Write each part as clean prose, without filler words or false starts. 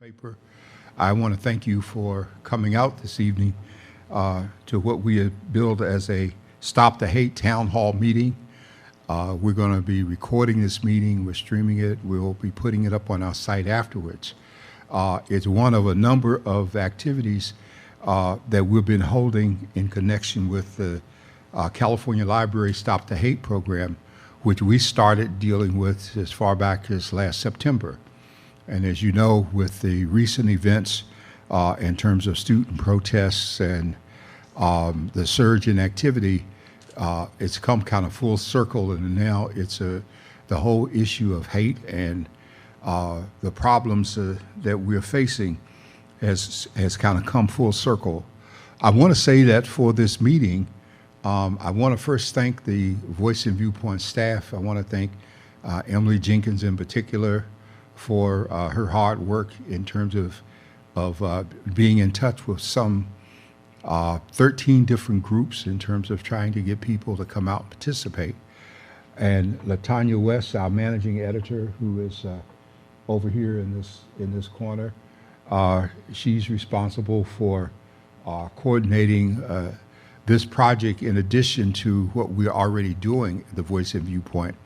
Paper. I want to thank you for coming out this evening to what we have billed as a Stop the Hate Town Hall meeting. We're going to be recording this meeting, we're streaming it, we'll be putting it up on our site afterwards. It's one of a number of activities that we've been holding in connection with the California Library Stop the Hate program, which we started dealing with as far back as last September. And as you know, with the recent events in terms of student protests and the surge in activity, it's come kind of full circle, and now it's the whole issue of hate and the problems that we're facing has kind of come full circle. I want to say that for this meeting, I want to first thank the Voice and Viewpoint staff. I want to thank Emily Jenkins in particular for her hard work in terms of being in touch with some 13 different groups in terms of trying to get people to come out and participate. And LaTanya West, our managing editor, who is over here in this corner, she's responsible for coordinating this project in addition to what we're already doing at the Voice and Viewpoint.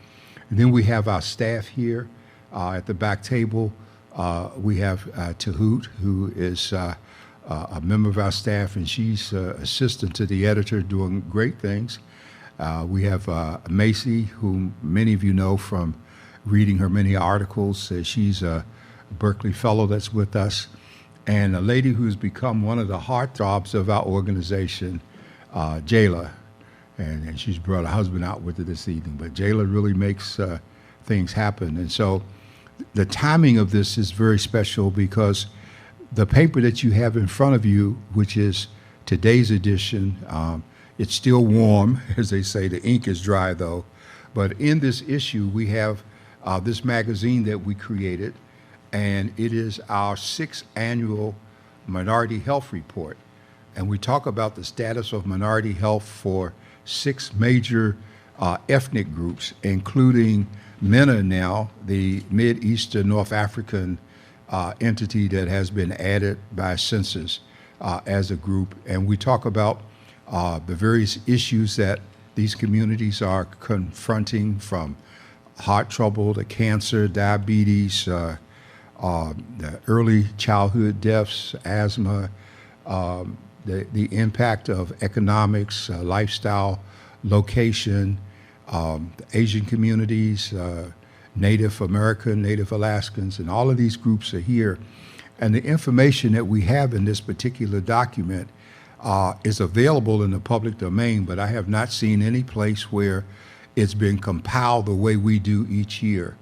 And then we have our staff here. At the back table, we have Tahoot, who is a member of our staff, and she's assistant to the editor, doing great things. We have Macy, whom many of you know from reading her many articles. She's a Berkeley Fellow that's with us. And a lady who's become one of the heartthrobs of our organization, Jayla. And she's brought her husband out with her this evening. But Jayla really makes things happen. And so the timing of this is very special because the paper that you have in front of you, which is today's edition, it's still warm, as they say. The ink is dry, though. But in this issue, we have this magazine that we created, and it is our 6th annual Minority Health Report. And we talk about the status of minority health for 6 major ethnic groups, including MENA now, the Mid-Eastern North African entity that has been added by census as a group. And we talk about the various issues that these communities are confronting, from heart trouble to cancer, diabetes, the early childhood deaths, asthma, the impact of economics, lifestyle, location, Asian communities, Native American, Native Alaskans, and all of these groups are here. And the information that we have in this particular document is available in the public domain, but I have not seen any place where it's been compiled the way we do each year,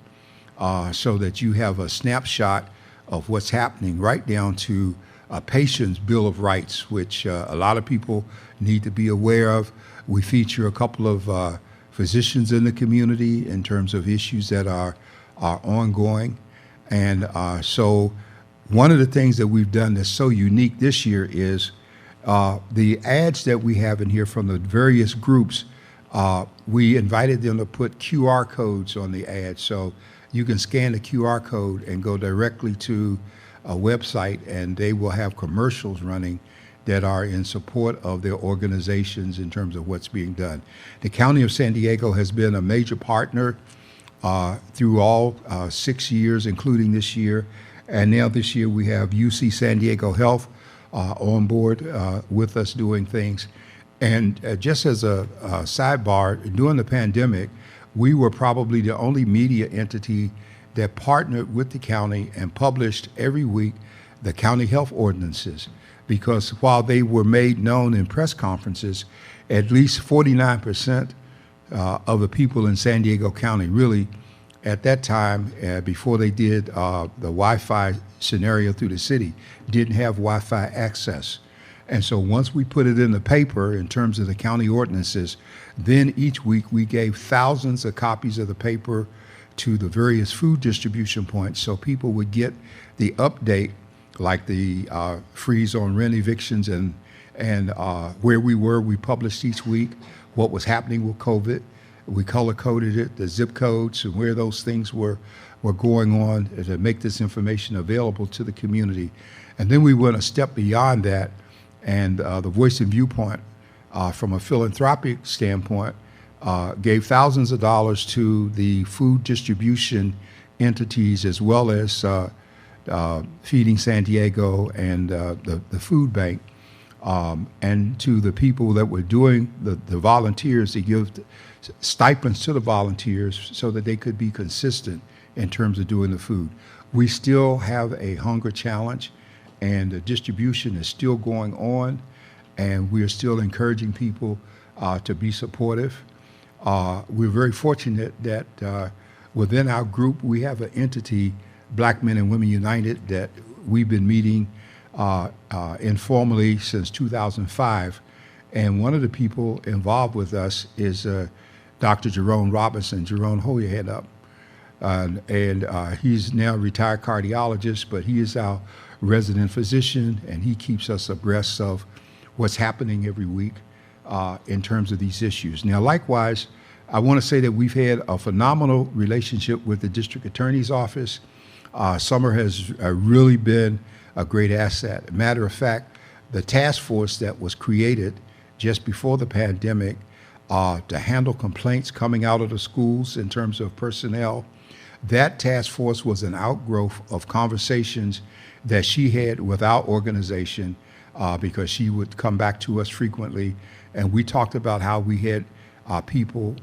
so that you have a snapshot of what's happening right down to a patient's Bill of Rights, which a lot of people need to be aware of. We feature a couple of physicians in the community in terms of issues that are ongoing. And so one of the things that we've done that's so unique this year is the ads that we have in here from the various groups. We invited them to put QR codes on the ads, so you can scan the QR code and go directly to a website, and they will have commercials running that are in support of their organizations in terms of what's being done. The County of San Diego has been a major partner through all 6 years, including this year. And now this year we have UC San Diego Health on board with us doing things. And just as a sidebar, during the pandemic, we were probably the only media entity that partnered with the county and published every week the county health ordinances. Because while they were made known in press conferences, at least 49% of the people in San Diego County really, at that time, before they did the Wi-Fi scenario through the city, didn't have Wi-Fi access. And so once we put it in the paper in terms of the county ordinances, then each week we gave thousands of copies of the paper to the various food distribution points so people would get the update, like the freeze on rent evictions and where we were. We published each week what was happening with COVID. We color-coded it, the zip codes and where those things were going on to make this information available to the community. And then we went a step beyond that, and the Voice and Viewpoint, from a philanthropic standpoint, gave thousands of dollars to the food distribution entities as well as Feeding San Diego and the food bank, and to the people that were doing the volunteers. They give stipends to the volunteers so that they could be consistent in terms of doing the food. We still have a hunger challenge, and the distribution is still going on, and we are still encouraging people to be supportive. We're very fortunate that within our group we have an entity, Black Men and Women United, that we've been meeting informally since 2005. And one of the people involved with us is Dr. Jerome Robinson. Jerome, hold your head up. He's now a retired cardiologist, but he is our resident physician, and he keeps us abreast of what's happening every week in terms of these issues. Now, likewise, I want to say that we've had a phenomenal relationship with the District Attorney's Office. Summer has really been a great asset. Matter of fact, the task force that was created just before the pandemic to handle complaints coming out of the schools in terms of personnel, that task force was an outgrowth of conversations that she had with our organization, because she would come back to us frequently, and we talked about how we had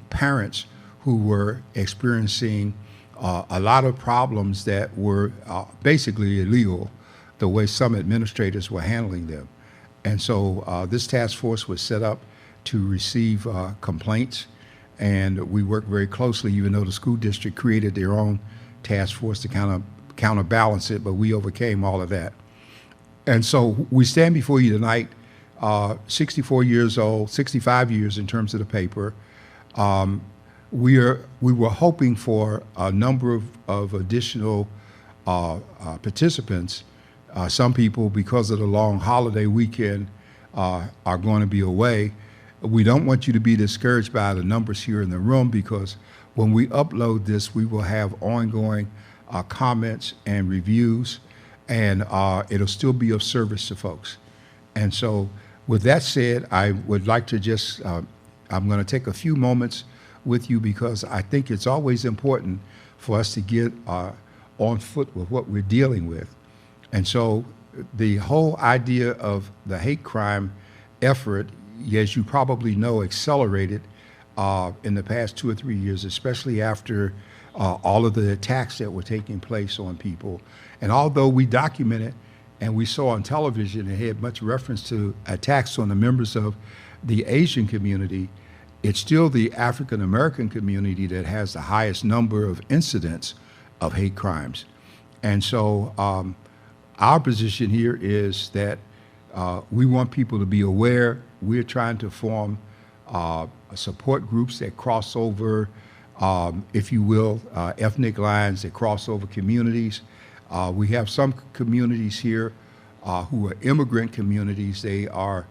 parents who were experiencing a lot of problems that were basically illegal, the way some administrators were handling them. And so this task force was set up to receive complaints, and we worked very closely, even though the school district created their own task force to kind of counterbalance it, but we overcame all of that. And so we stand before you tonight, 64 years old, 65 years in terms of the paper. We were hoping for a number of additional participants. Some people, because of the long holiday weekend, are going to be away. We don't want you to be discouraged by the numbers here in the room, because when we upload this, we will have ongoing comments and reviews, and it'll still be of service to folks. And so with that said, I would like to just, I'm going to take a few moments with you, because I think it's always important for us to get on foot with what we're dealing with. And so the whole idea of the hate crime effort, as you probably know, accelerated in the past 2 or 3 years, especially after all of the attacks that were taking place on people. And although we documented and we saw on television it had much reference to attacks on the members of the Asian community, it's still the African American community that has the highest number of incidents of hate crimes. And so our position here is that we want people to be aware. We're trying to form support groups that cross over, if you will, ethnic lines, that cross over communities. We have some communities here who are immigrant communities. They are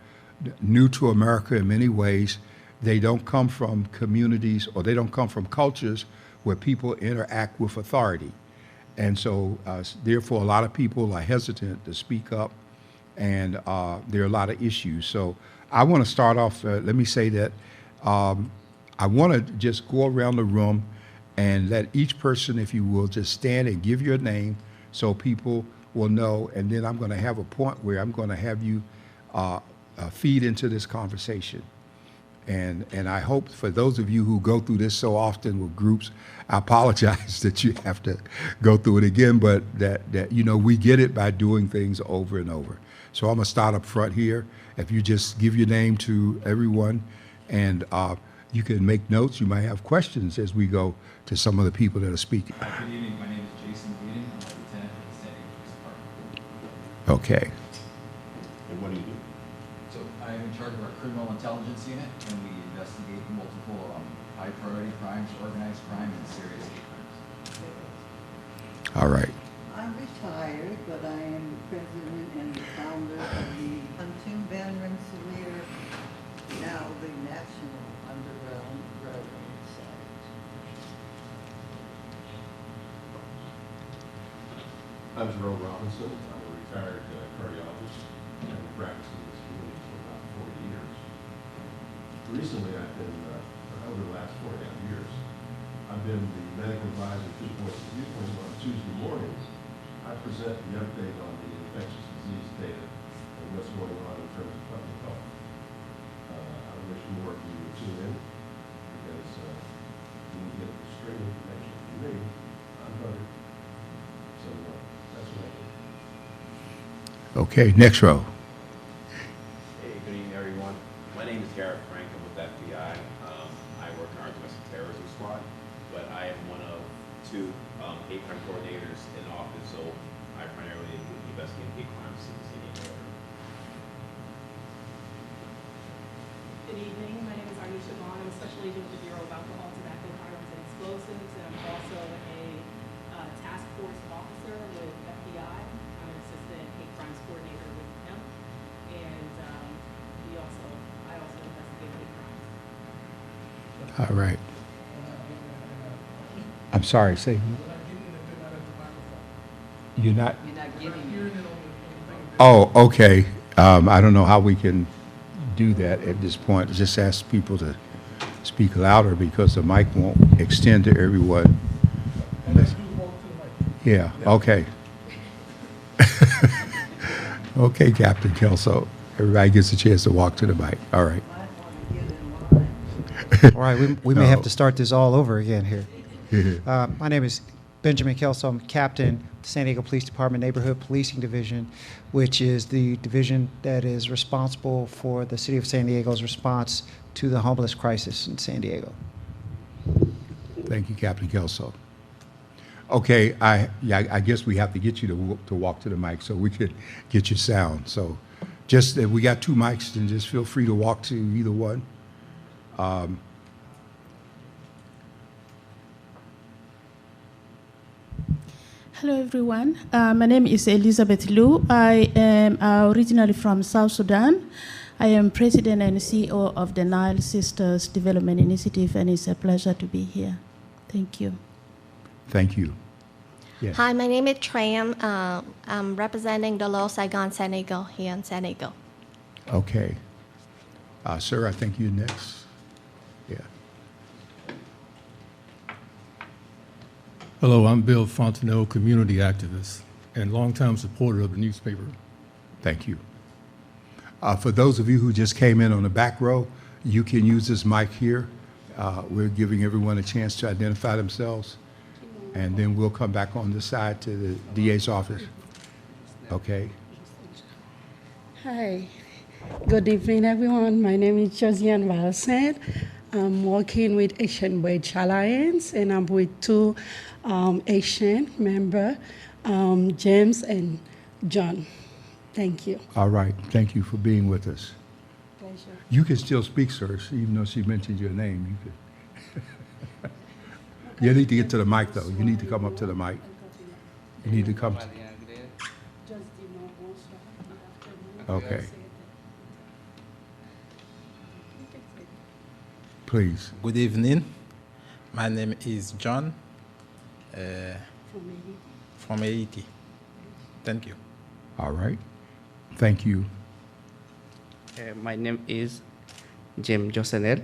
new to America in many ways. They don't come from communities, or they don't come from cultures where people interact with authority. And so, therefore, a lot of people are hesitant to speak up, and there are a lot of issues. So I want to start off, let me say that I want to just go around the room and let each person, if you will, just stand and give your name so people will know. And then I'm going to have a point where I'm going to have you feed into this conversation. And I hope for those of you who go through this so often with groups, I apologize that you have to go through it again, but that you know, we get it by doing things over and over. So I'm going to start up front here. If you just give your name to everyone, and you can make notes. You might have questions as we go to some of the people that are speaking. Good evening. My name is Jason Beaton. I'm a lieutenant in the San Diego Police Department. Okay. And what do you do? So I am in charge of our criminal intelligence unit, and we investigate multiple high priority crimes, organized crime, and serious hate crimes. All right. I'm retired, but I am president and the founder of the Hunting Van Rensselaer, now the National Underground Railroad. So I'm Jerome Robinson. I'm a retired cardiologist and I've practiced in this community for about 40 years. Recently, I've been, over the last 4.5 years, I've been the medical advisor to Voice of Viewpoint on Tuesday mornings. I present the update on the infectious disease data and what's going on in terms of public health. I wish more of you would tune in because you can get straight information from me. I'm Hunter. So that's what I do. Okay, next row. Hey, good evening, everyone. My name is Garrett Frank. I'm with FBI. I work in our domestic terrorism squad, but I am one of two hate crime coordinators in office, so I primarily investigate hate crimes in the San Diego area. Good evening. My name is Anisha Vaughn. I'm a special agent with the Bureau of Alcohol, Tobacco, Firearms, and Explosives, and I'm also a task force officer with FBI. I'm an assistant hate crimes coordinator with him, and I also investigate hate crimes. All right. I'm sorry, say. You're not? You're not giving me. Oh, okay. I don't know how we can do that at this point. Just ask people to speak louder because the mic won't extend to everyone. Yeah, okay. Okay, Captain Kelso. Everybody gets a chance to walk to the mic. All right. Might want to get in line. All right, we may have No. to start this all over again here. My name is Benjamin Kelso. I'm captain of the San Diego Police Department Neighborhood Policing Division, which is the division that is responsible for the city of San Diego's response to the homeless crisis in San Diego. Thank you, Captain Kelso. Okay, I guess we have to get you to walk to the mic so we could get your sound. So just, we got 2 mics, and just feel free to walk to either one. Hello, everyone. My name is Elizabeth Liu. I am originally from South Sudan. I am president and CEO of the Nile Sisters Development Initiative, and it's a pleasure to be here. Thank you. Thank you. Yes. Hi, my name is Tram. I'm representing the Low Saigon San Diego here in San Diego. Okay. Sir, I think you're next. Yeah. Hello, I'm Bill Fontenot, community activist and longtime supporter of the newspaper. Thank you. For those of you who just came in on the back row, you can use this mic here. We're giving everyone a chance to identify themselves, and then we'll come back on this side to the DA's office. Okay. Hi, good evening, everyone. My name is Josiane Valsen. I'm working with Asian Wage Alliance, and I'm with 2 Asian members, James and John. Thank you. All right. Thank you for being with us. Pleasure. You can still speak, sir, even though she mentioned your name. You could. You need to get to the mic, though. You need to come up to the mic. You need to come. Okay. Please. Good evening. My name is John from Haiti. Thank you. All right. Thank you. My name is James Josenel.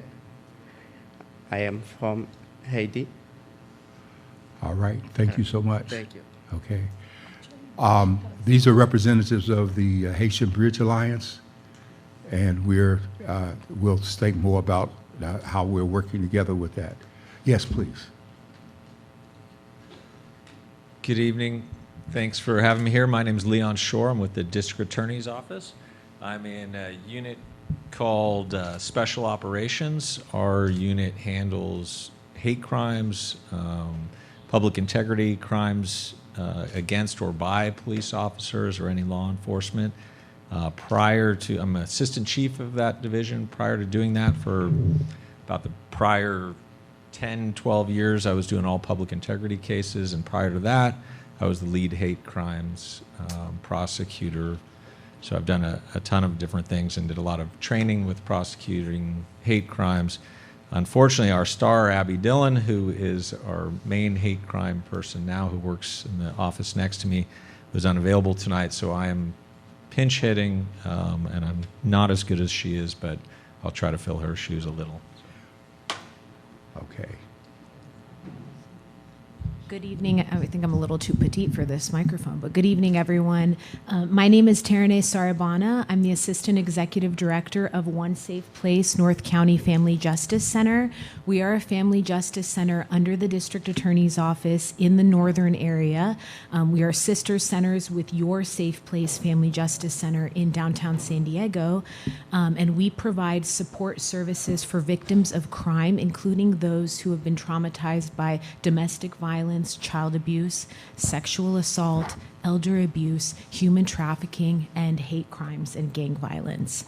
I am from Haiti. All right. Thank you so much. Thank you. Okay. These are representatives of the Haitian Bridge Alliance, and we'll state more about how we're working together with that. Yes, please. Good evening. Thanks for having me here. My name is Leon Shore. I'm with the District Attorney's Office. I'm in a unit called Special Operations. Our unit handles hate crimes, public integrity crimes against or by police officers or any law enforcement. I'm assistant chief of that division. Prior to doing that for about the prior 10, 12 years, I was doing all public integrity cases, and prior to that, I was the lead hate crimes prosecutor. So I've done a ton of different things and did a lot of training with prosecuting hate crimes. Unfortunately, our star, Abby Dillon, who is our main hate crime person now, who works in the office next to me, was unavailable tonight, so I am pinch hitting, and I'm not as good as she is, but I'll try to fill her shoes a little. Okay. Good evening. I think I'm a little too petite for this microphone, but good evening, everyone. My name is Terene Sarabana. I'm the Assistant Executive Director of One Safe Place North County Family Justice Center. We are a family justice center under the District Attorney's Office in the northern area. We are sister centers with Your Safe Place Family Justice Center in downtown San Diego, and we provide support services for victims of crime, including those who have been traumatized by domestic violence, child abuse, sexual assault, elder abuse, human trafficking, and hate crimes and gang violence.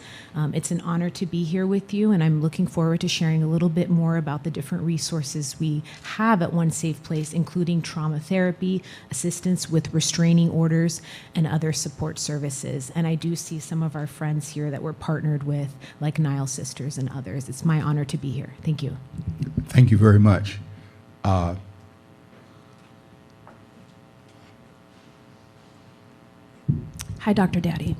It's an honor to be here with you, and I'm looking forward to sharing a little bit more about the different resources we have at One Safe Place, including trauma therapy, assistance with restraining orders, and other support services. And I do see some of our friends here that we're partnered with, like Nile Sisters and others. It's my honor to be here. Thank you. Thank you very much. Hi, Dr. Daddy.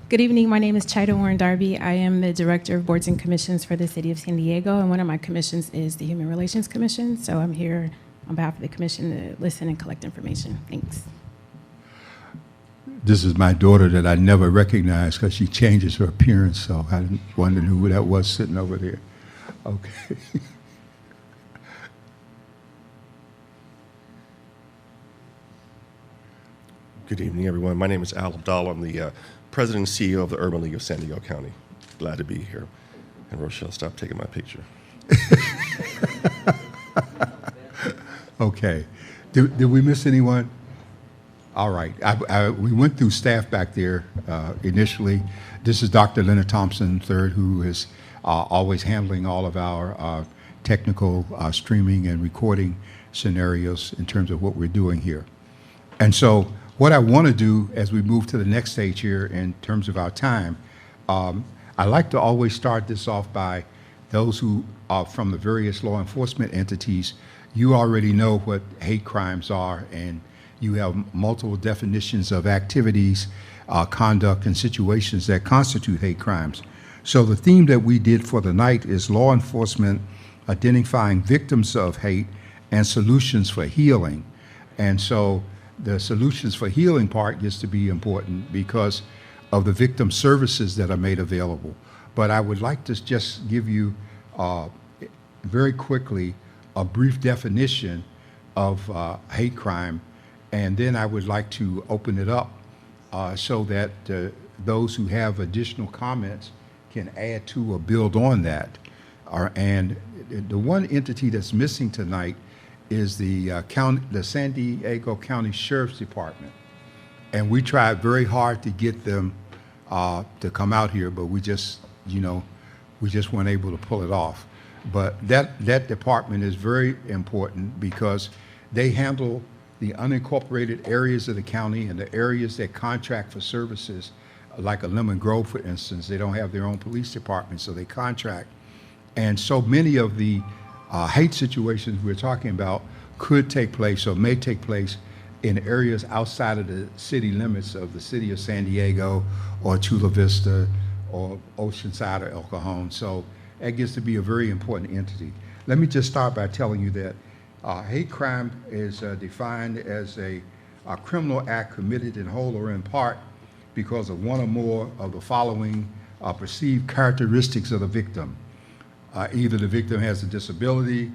Good evening. My name is Chida Warren Darby. I am the Director of Boards and Commissions for the City of San Diego, and one of my commissions is the Human Relations Commission. So I'm here on behalf of the commission to listen and collect information. Thanks. This is my daughter that I never recognized because she changes her appearance, so I wondered who that was sitting over there. Okay. Good evening, everyone. My name is Al Abdallah. I'm the President and CEO of the Urban League of San Diego County. Glad to be here. And Rochelle, stop taking my picture. Okay. Did we miss anyone? All right. We went through staff back there initially. This is Dr. Leonard Thompson III, who is always handling all of our technical streaming and recording scenarios in terms of what we're doing here. And so what I want to do as we move to the next stage here in terms of our time, I like to always start this off by those who are from the various law enforcement entities. You already know what hate crimes are, and you have multiple definitions of activities, conduct, and situations that constitute hate crimes. So the theme that we did for the night is law enforcement identifying victims of hate and solutions for healing. And so the solutions for healing part gets to be important because of the victim services that are made available. But I would like to just give you very quickly a brief definition of hate crime, and then I would like to open it up so that those who have additional comments can add to or build on that. And the one entity that's missing tonight is the San Diego County Sheriff's Department. And we tried very hard to get them to come out here, but we just weren't able to pull it off. But that department is very important because they handle the unincorporated areas of the county and the areas that contract for services, like a Lemon Grove, for instance. They don't have their own police department, so they contract. And so many of the hate situations we're talking about could take place or may take place in areas outside of the city limits of the city of San Diego or Chula Vista or Oceanside or El Cajon. So that gets to be a very important entity. Let me just start by telling you that hate crime is defined as a criminal act committed in whole or in part because of one or more of the following perceived characteristics of the victim. Either the victim has a disability,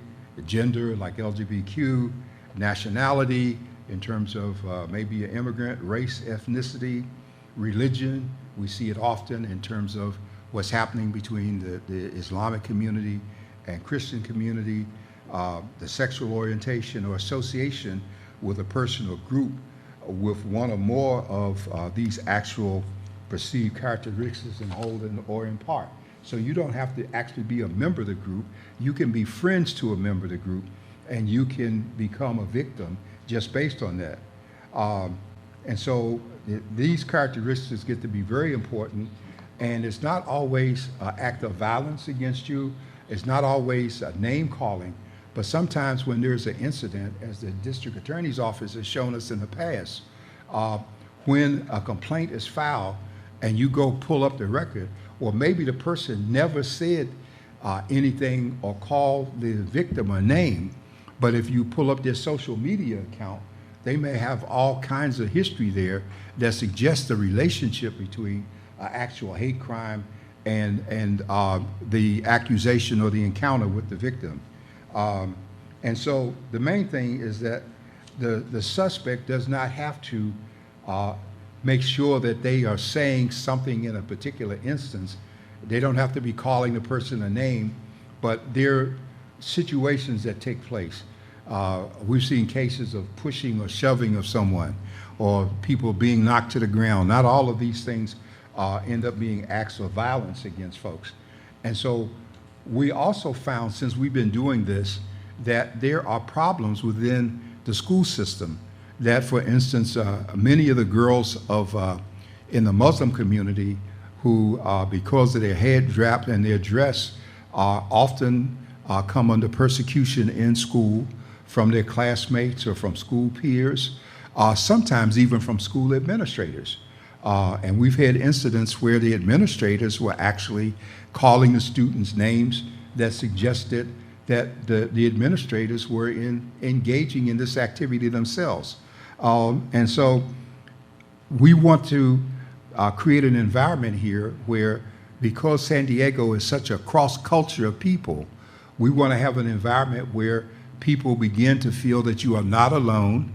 gender, like LGBTQ, nationality, in terms of maybe an immigrant, race, ethnicity, religion. We see it often in terms of what's happening between the Islamic community and Christian community, the sexual orientation or association with a person or group with one or more of these actual perceived characteristics in whole or in part. So you don't have to actually be a member of the group. You can be friends to a member of the group, and you can become a victim just based on that. And so these characteristics get to be very important, and it's not always an act of violence against you. It's not always a name calling, But sometimes when there's an incident, as the district attorney's office has shown us in the past, when a complaint is filed and you go pull up the record, or maybe the person never said anything or called the victim a name, but if you pull up their social media account, they may have all kinds of history there that suggests a relationship between actual hate crime and the accusation or the encounter with the victim. And so the main thing is that the suspect does not have to make sure that they are saying something in a particular instance. They don't have to be calling the person a name, but there are situations that take place. We've seen cases of pushing or shoving of someone, or people being knocked to the ground. Not all of these things end up being acts of violence against folks. And so we also found, since we've been doing this, that there are problems within the school system. That, for instance, many of the girls in the Muslim community who, because of their head wrap and their dress, often come under persecution in school from their classmates or from school peers, sometimes even from school administrators. And we've had incidents where the administrators were actually calling the students names that suggested that the administrators were engaging in this activity themselves. And so we want to create an environment here where, because San Diego is such a cross culture of people, we want to have an environment where people begin to feel that you are not alone,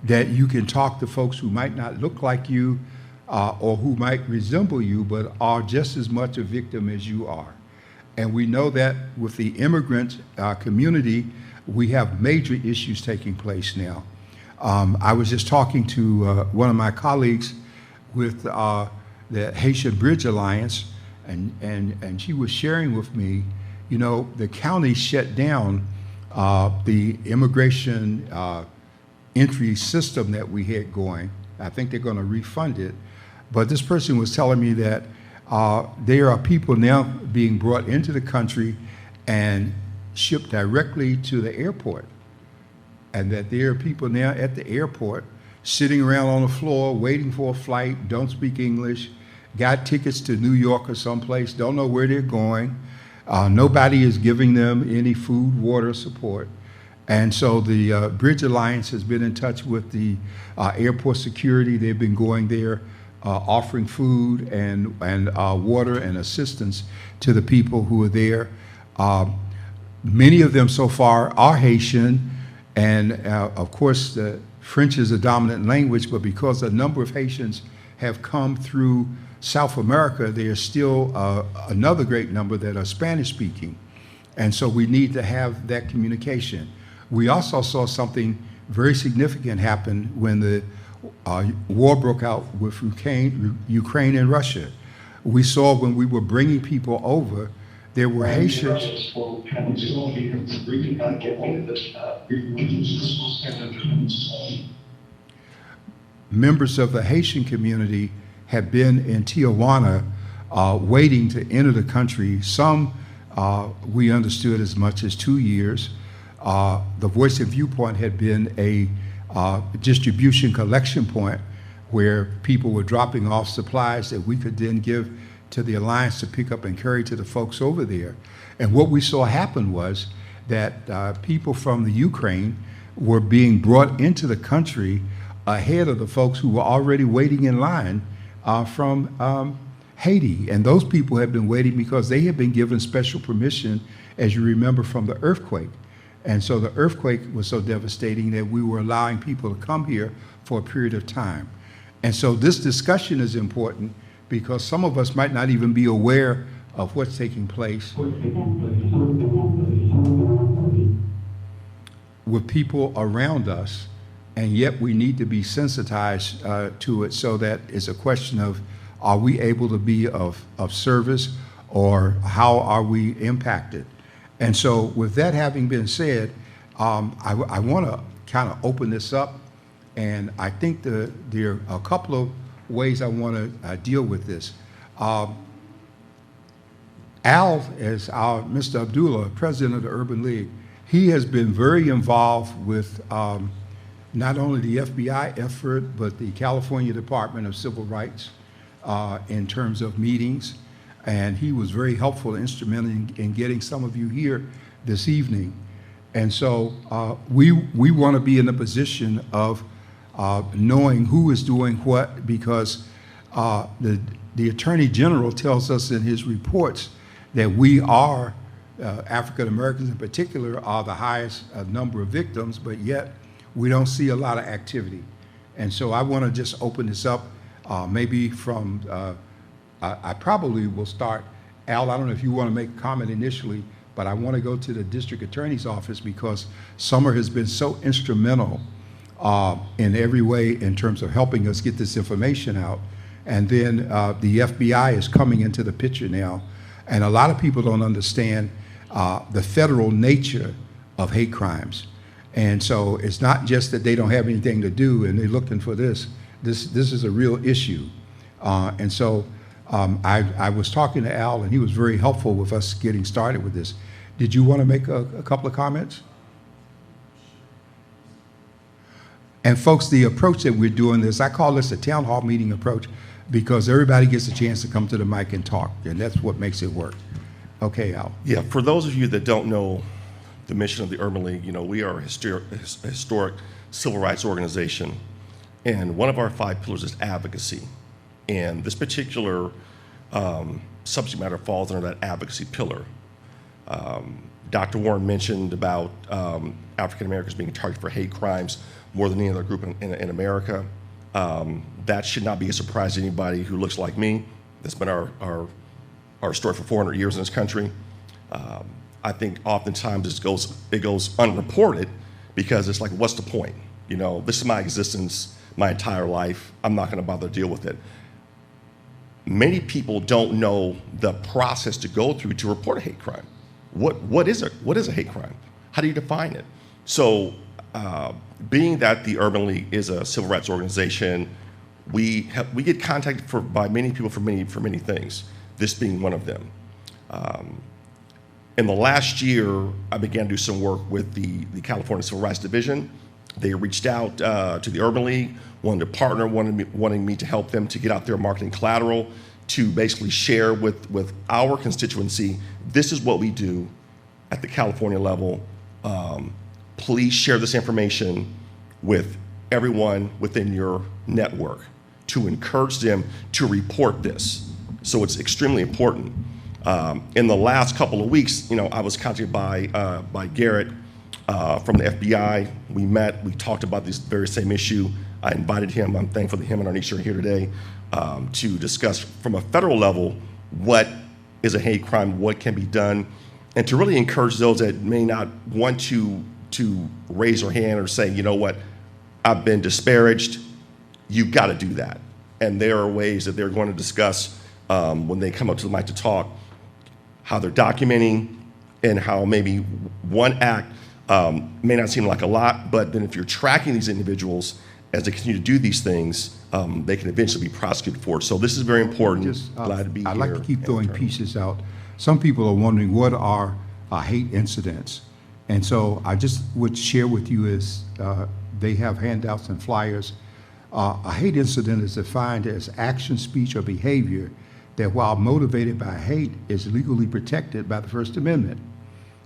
that you can talk to folks who might not look like you or who might resemble you, but are just as much a victim as you are. And we know that with the immigrant community, we have major issues taking place now. I was just talking to one of my colleagues with the Haitian Bridge Alliance, and she was sharing with me, you know, the county shut down the immigration entry system that we had going. I think they're going to refund it. But this person was telling me that there are people now being brought into the country and shipped directly to the airport. And that there are people now at the airport sitting around on the floor waiting for a flight, don't speak English, got tickets to New York or someplace, don't know where they're going. Nobody is giving them any food, water support. And so the Bridge Alliance has been in touch with the airport security. They've been going there, offering food and water and assistance to the people who are there. Many of them so far are Haitian, and of course French is a dominant language, but because a number of Haitians have come through South America, there's still another great number that are Spanish speaking. And so we need to have that communication. We also saw something very significant happen when the war broke out with Ukraine and Russia. We saw when we were bringing people over, there were Haitians. Members of the Haitian community have been in Tijuana waiting to enter the country. Some we understood as much as 2 years. The Voice and Viewpoint had been a distribution collection point where people were dropping off supplies that we could then give to the Alliance to pick up and carry to the folks over there. And what we saw happen was that people from the Ukraine were being brought into the country ahead of the folks who were already waiting in line from Haiti. And those people had been waiting because they had been given special permission, as you remember, from the earthquake. And so the earthquake was so devastating that we were allowing people to come here for a period of time. And so this discussion is important because some of us might not even be aware of what's taking place with people around us, and yet we need to be sensitized to it, so that it's a question of, are we able to be of service, or how are we impacted? And so with that having been said, I want to kind of open this up, and I think there are a couple of ways I want to deal with this. Al, as our Mr. Abdullah, president of the Urban League, He has been very involved with not only the FBI effort, but the California Department of Civil Rights in terms of meetings. And he was very helpful and instrumental in getting some of you here this evening. And so we want to be in a position of knowing who is doing what, because the Attorney General tells us in his reports that we are, African Americans in particular, are the highest number of victims, but yet we don't see a lot of activity. And so I want to just open this up maybe from, I probably will start, Al, I don't know if you want to make a comment initially, but I want to go to the District Attorney's office because Summer has been so instrumental in every way in terms of helping us get this information out. And then the FBI is coming into the picture now. And a lot of people don't understand the federal nature of hate crimes. And so it's not just that they don't have anything to do and they're looking for this. This is a real issue. And so I was talking to Al, and he was very helpful with us getting started with this. Did you want to make a couple of comments? And folks, the approach that we're doing this, I call this a town hall meeting approach because everybody gets a chance to come to the mic and talk, and that's what makes it work. Okay, Al. Yeah, for those of you that don't know the mission of the Urban League, you know, we are a historic civil rights organization, and one of our 5 pillars is advocacy. And this particular subject matter falls under that advocacy pillar. Dr. Warren mentioned about African Americans being targeted for hate crimes more than any other group in America. That should not be a surprise to anybody who looks like me. That's been our story for 400 years in this country. I think oftentimes it goes unreported because it's like, what's the point? You know, this is my existence, my entire life. I'm not going to bother to deal with it. Many people don't know the process to go through to report a hate crime. What is it? What is a hate crime? How do you define it? So, being that the Urban League is a civil rights organization, we get contacted by many people for many things. This being one of them. In the last year, I began to do some work with the California Civil Rights Division. They reached out to the Urban League, wanted to partner, wanting me to help them to get out their marketing collateral, to basically share with our constituency, this is what we do at the California level. Please share this information with everyone within your network to encourage them to report this. So it's extremely important. In the last couple of weeks, you know, I was contacted by Garrett from the FBI. We met, we talked about this very same issue. I invited him, I'm thankful that him and Arnisha are here today, to discuss from a federal level what is a hate crime, what can be done, and to really encourage those that may not want to raise their hand or say, you know what, I've been disparaged, you've got to do that. And there are ways that they're going to discuss when they come up to the mic to talk, how they're documenting and how maybe one act may not seem like a lot, but then if you're tracking these individuals as they continue to do these things, they can eventually be prosecuted for it. So this is very important. Glad to be here. I'd like to keep throwing pieces out. Some people are wondering what are hate incidents. And so I just would share with you is they have handouts and flyers. A hate incident is defined as action, speech, or behavior that while motivated by hate is legally protected by the First Amendment.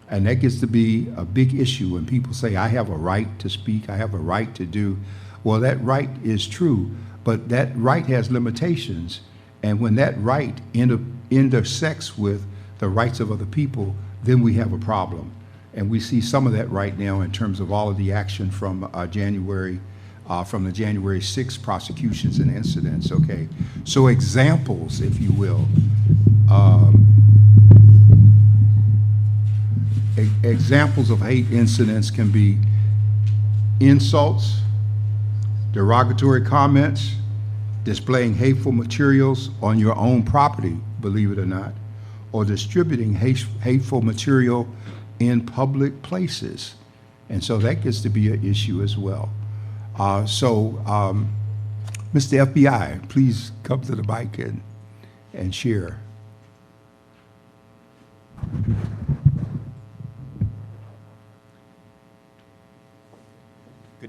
And that gets to be a big issue when people say, I have a right to speak, I have a right to do. Well, that right is true, but that right has limitations. And when that right intersects with the rights of other people, then we have a problem. And we see some of that right now in terms of all of the action from the January 6th prosecutions and incidents, okay? So examples, if you will. Examples of hate incidents can be insults, derogatory comments, displaying hateful materials on your own property, believe it or not, or distributing hateful material in public places. And so that gets to be an issue as well. Mr. FBI, please come to the mic and share.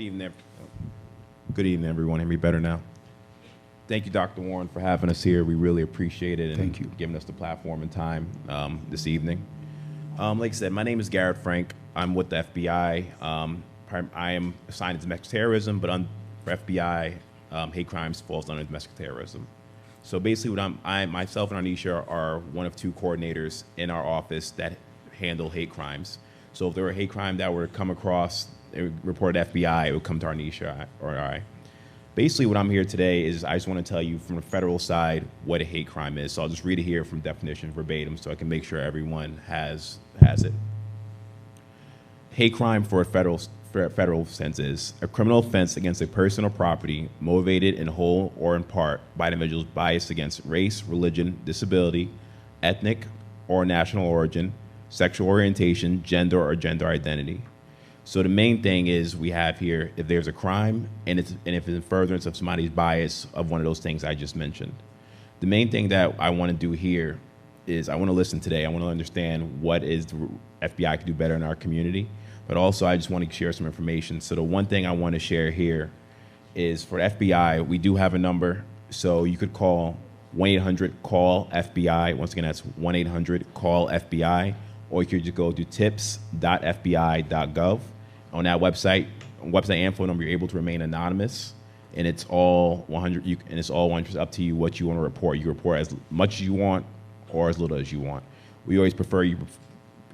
Good evening. Good evening, everyone. Hear me better now? Thank you, Dr. Warren, for having us here. We really appreciate it and Thank you. giving us the platform and time this evening. Like I said, my name is Garrett Frank. I'm with the FBI. I am assigned to domestic terrorism, but for FBI, hate crimes falls under domestic terrorism. So basically, myself and Arnisha are one of two coordinators in our office that handle hate crimes. So if there were a hate crime that were to come across, it would report to FBI, it would come to Arnisha or I. Basically, what I'm here today is I just want to tell you from the federal side what a hate crime is. So I'll just read it here from definition verbatim so I can make sure everyone has it. Hate crime for a federal sense is a criminal offense against a person or property motivated in whole or in part by an individual's bias against race, religion, disability, ethnic or national origin, sexual orientation, gender or gender identity. So the main thing is we have here, if there's a crime and if it's in furtherance of somebody's bias of one of those things I just mentioned. The main thing that I want to do here is I want to listen today. I want to understand what is the FBI can do better in our community, but also I just want to share some information. So the one thing I want to share here is for FBI, we do have a number. So you could call 1-800-CALL-FBI. Once again, that's 1-800-CALL-FBI. Or you could just go to tips.fbi.gov. On that website and phone number, you're able to remain anonymous, and it's all 100. And it's all 100% up to you what you want to report. You report as much as you want or as little as you want. We always prefer you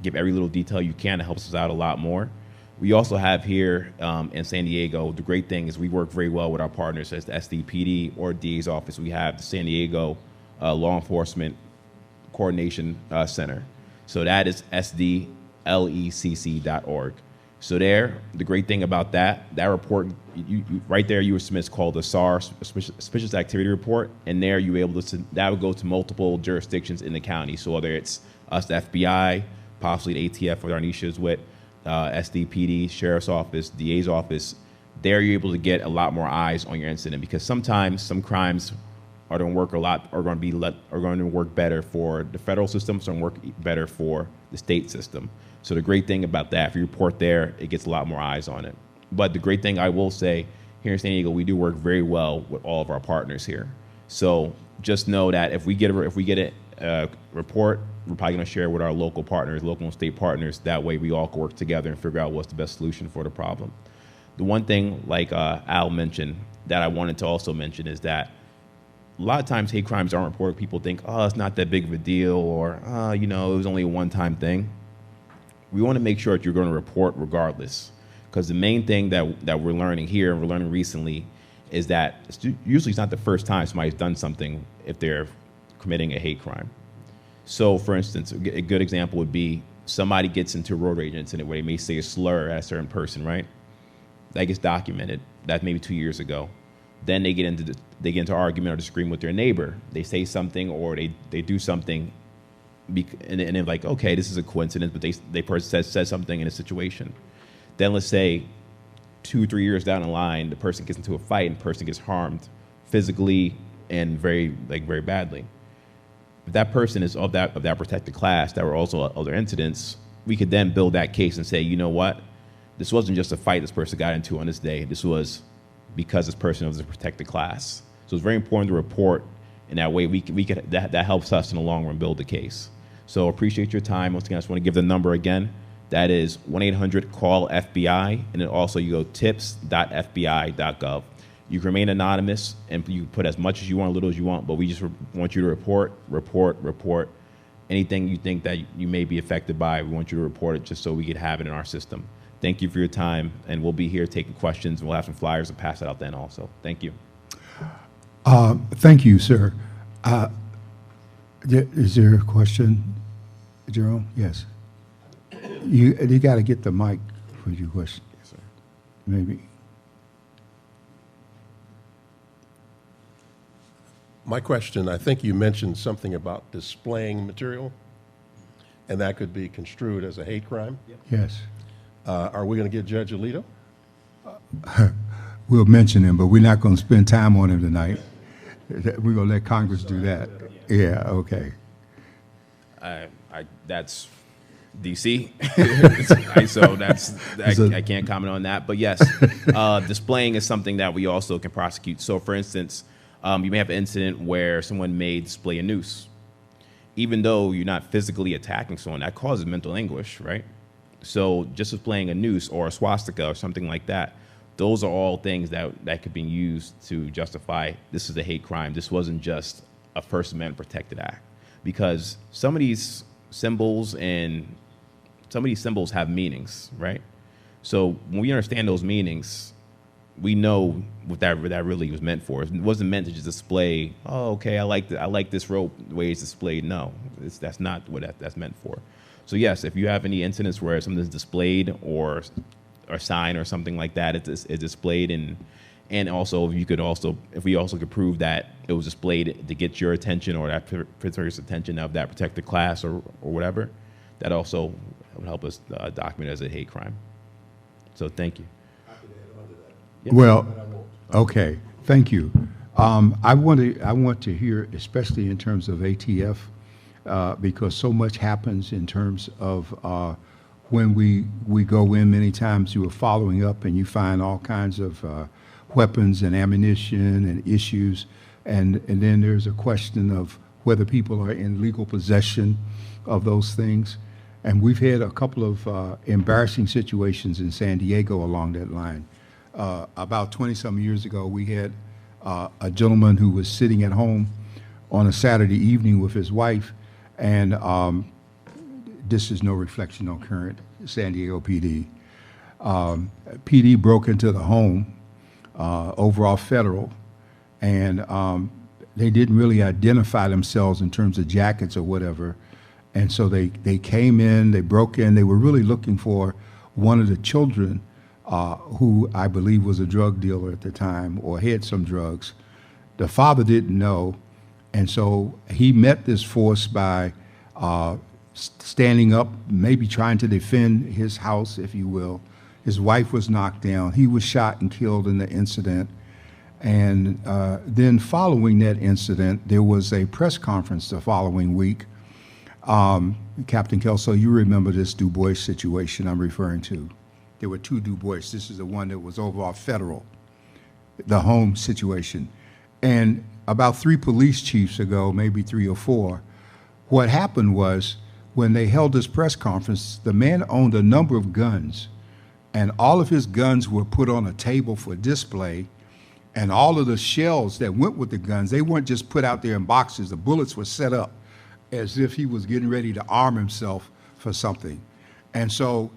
give every little detail you can. It helps us out a lot more. We also have here in San Diego, the great thing is we work very well with our partners as the SDPD or DA's office. We have the San Diego Law Enforcement Coordination Center. So that is sdlecc.org. So there, the great thing about that report, right there, you would submit called a SAR, Suspicious Activity Report, and there you were able to, that would go to multiple jurisdictions in the county. So whether it's us, the FBI, possibly the ATF with Arnisha's with, SDPD, Sheriff's Office, DA's office, there you're able to get a lot more eyes on your incident because sometimes some crimes are going to work going to work better for the federal system, some work better for the state system. So the great thing about that, if you report there, it gets a lot more eyes on it. But the great thing I will say, here in San Diego, we do work very well with all of our partners here. So just know that if we get a report, we're probably going to share with our local partners, local and state partners. That way we all can work together and figure out what's the best solution for the problem. The one thing, like Al mentioned, that I wanted to also mention is that a lot of times hate crimes aren't reported. People think, oh, it's not that big of a deal, or, it was only a one-time thing. We want to make sure that you're going to report regardless. Because the main thing that we're learning here, and we're learning recently, is that usually it's not the first time somebody's done something if they're committing a hate crime. So, for instance, a good example would be somebody gets into a road rage incident where they may say a slur at a certain person, right? That gets documented. That's maybe 2 years ago. Then they get into argument or disagreement with their neighbor. They say something or they do something, and they're like, okay, this is a coincidence, but they person says something in a situation. Then let's say 2-3 years down the line, the person gets into a fight and the person gets harmed physically and very badly. If that person is of that protected class, there were also other incidents, we could then build that case and say, you know what, this wasn't just a fight this person got into on this day. This was because this person was a protected class. So it's very important to report, and that way that helps us in the long run build the case. So appreciate your time. Once again, I just want to give the number again. That is 1-800-CALL-FBI, and then also you go tips.fbi.gov. You can remain anonymous, and you can put as much as you want, little as you want, but we just want you to report. Anything you think that you may be affected by, we want you to report it just so we could have it in our system. Thank you for your time, and we'll be here taking questions, and we'll have some flyers and pass it out then also. Thank you. Thank you, sir. Is there a question, Jerome? Yes. You got to get the mic for your question. Yes, sir. Maybe. My question, I think you mentioned something about displaying material, and that could be construed as a hate crime. Yes. Are we going to get Judge Alito? We'll mention him, but we're not going to spend time on him tonight. We're going to let Congress do that. Yeah, okay. That's DC. So I can't comment on that. But yes, displaying is something that we also can prosecute. So for instance, you may have an incident where someone may display a noose. Even though you're not physically attacking someone, that causes mental anguish, right? So just displaying a noose or a swastika or something like that, those are all things that could be used to justify this is a hate crime. This wasn't just a First Amendment protected act. Because some of these symbols have meanings, right? So when we understand those meanings, we know what that really was meant for. It wasn't meant to just display, oh, okay, I like this rope, the way it's displayed. No, that's not what that's meant for. So yes, if you have any incidents where something's displayed or a sign or something like that, it's displayed, and also if we also could prove that it was displayed to get your attention or that person's attention of that protected class or whatever, that also would help us document it as a hate crime. So thank you. Well, okay, thank you. I want to hear, especially in terms of ATF, because so much happens in terms of when we go in. Many times you are following up and you find all kinds of weapons and ammunition and issues, and then there's a question of whether people are in legal possession of those things. And we've had a couple of embarrassing situations in San Diego along that line. About 20-some years ago, we had a gentleman who was sitting at home on a Saturday evening with his wife, and this is no reflection on current San Diego PD. PD broke into the home over off Federal, and they didn't really identify themselves in terms of jackets or whatever. And so they came in, they broke in, they were really looking for one of the children who I believe was a drug dealer at the time or had some drugs. The father didn't know, and so he met this force by standing up, maybe trying to defend his house, if you will. His wife was knocked down. He was shot and killed in the incident. And then following that incident, there was a press conference the following week. Captain Kelso, you remember this Du Bois situation I'm referring to. There were two Du Bois. This is the one that was over off Federal, the home situation. And about 3 police chiefs ago, maybe 3 or 4, what happened was when they held this press conference, the man owned a number of guns, and all of his guns were put on a table for display, and all of the shells that went with the guns, they weren't just put out there in boxes. The bullets were set up as if he was getting ready to arm himself for something. And so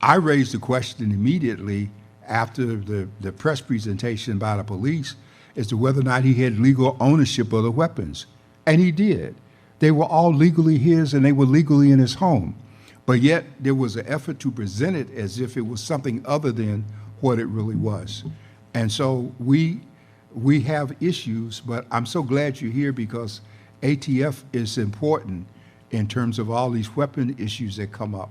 I raised the question immediately after the press presentation by the police as to whether or not he had legal ownership of the weapons. And he did. They were all legally his, and they were legally in his home. But yet there was an effort to present it as if it was something other than what it really was. And so we have issues, but I'm so glad you're here because ATF is important in terms of all these weapon issues that come up.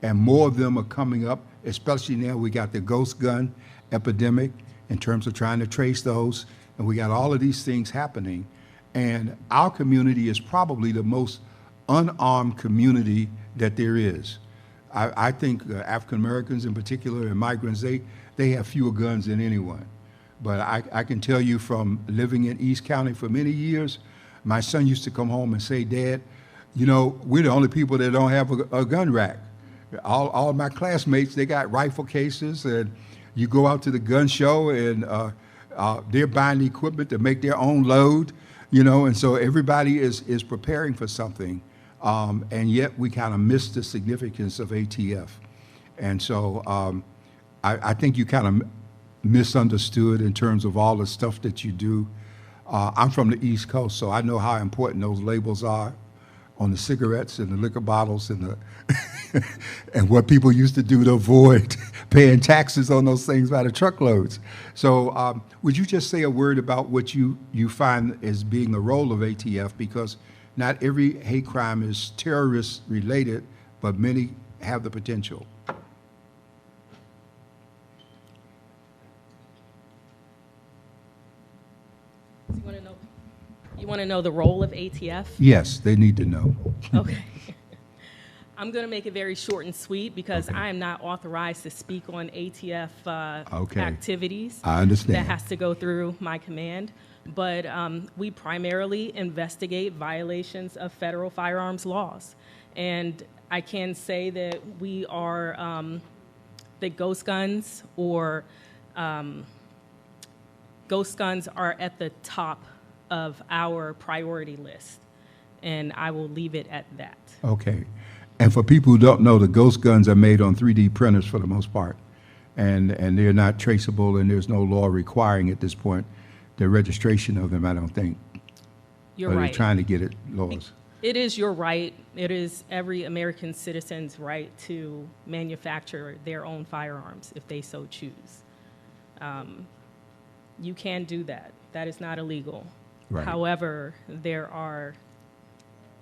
And more of them are coming up, especially now we got the ghost gun epidemic in terms of trying to trace those. And we got all of these things happening. And our community is probably the most unarmed community that there is. I think African Americans in particular and migrants, they have fewer guns than anyone. But I can tell you from living in East County for many years, my son used to come home and say, Dad, you know, we're the only people that don't have a gun rack. All of my classmates, they got rifle cases, and you go out to the gun show and they're buying the equipment to make their own load, you know, and so everybody is preparing for something. And yet we kind of miss the significance of ATF. And so I think you kind of misunderstood in terms of all the stuff that you do. I'm from the East Coast, so I know how important those labels are on the cigarettes and the liquor bottles and the and what people used to do to avoid paying taxes on those things by the truckloads. So would you just say a word about what you find as being the role of ATF? Because not every hate crime is terrorist related, but many have the potential. You want to know the role of ATF? Yes, they need to know. Okay. I'm going to make it very short and sweet because I am not authorized to speak on ATF activities. I understand. That has to go through my command. But we primarily investigate violations of federal firearms laws. And I can say that we are, that ghost guns are at the top of our priority list. And I will leave it at that. Okay. And for people who don't know, the ghost guns are made on 3D printers for the most part. And they're not traceable, and there's no law requiring at this point the registration of them, I don't think. You're Or right. they're trying to get it laws. It is your right. It is every American citizen's right to manufacture their own firearms if they so choose. You can do that. That is not illegal. Right. However,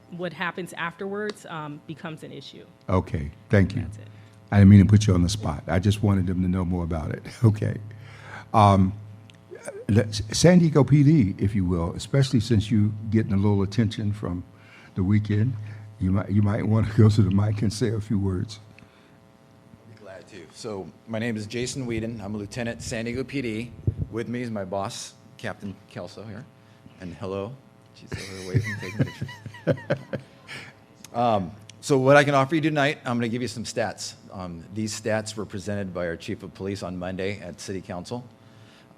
what happens afterwards becomes an issue. Okay, thank you. That's it. I didn't mean to put you on the spot. I just wanted them to know more about it. Okay. San Diego PD, if you will, especially since you're getting a little attention from the weekend, you might want to go to the mic and say a few words. I'll be glad to. So my name is Jason Whedon. I'm a lieutenant San Diego PD. With me is my boss, Captain Kelso here. And hello. She's over there waving, taking pictures. So what I can offer you tonight, I'm going to give you some stats. These stats were presented by our Chief of Police on Monday at City Council.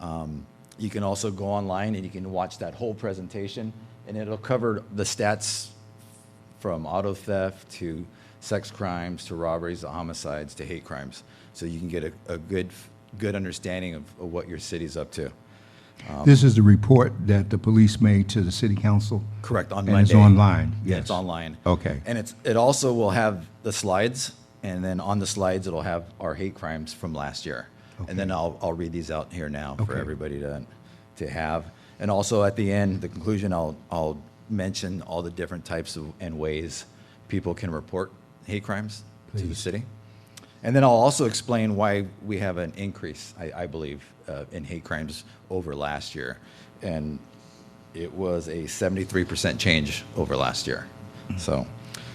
You can also go online and you can watch that whole presentation, and it'll cover the stats from auto theft to sex crimes to robberies to homicides to hate crimes. So you can get a good understanding of what your city's up to. This is the report that the police made to the city council? Correct, on and Monday. It's online, Yeah, yes. it's online. Okay. And it also will have the slides, and then on the slides, it'll have our hate crimes from last year. Okay. And then I'll read these out here now for Okay. everybody to have. And also at the end, the conclusion, I'll mention all the different types of and ways people can report hate crimes to the city. And then I'll also explain why we have an increase, I believe, in hate crimes over last year. And it was a 73% change over last year. So,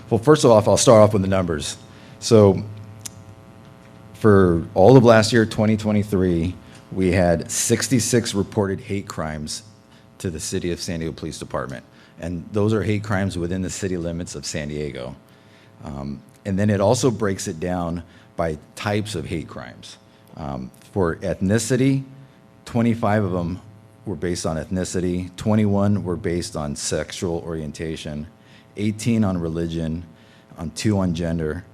well, first off, I'll start off with the numbers. So for all of last year, 2023, we had 66 reported hate crimes to the City of San Diego Police Department. And those are hate crimes within the city limits of San Diego. And then it also breaks it down by types of hate crimes. For ethnicity, 25 of them were based on ethnicity, 21 were based on sexual orientation, 18 on religion, 2 on gender.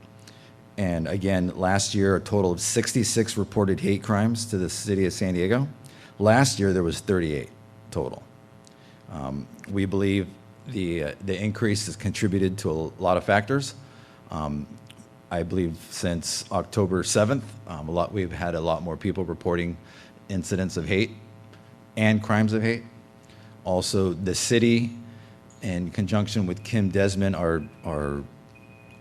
And again, last year, a total of 66 reported hate crimes to the city of San Diego. Last year, there was 38 total. We believe the increase has contributed to a lot of factors. I believe since October 7th, we've had a lot more people reporting incidents of hate and crimes of hate. Also, the city, in conjunction with Kim Desmond, our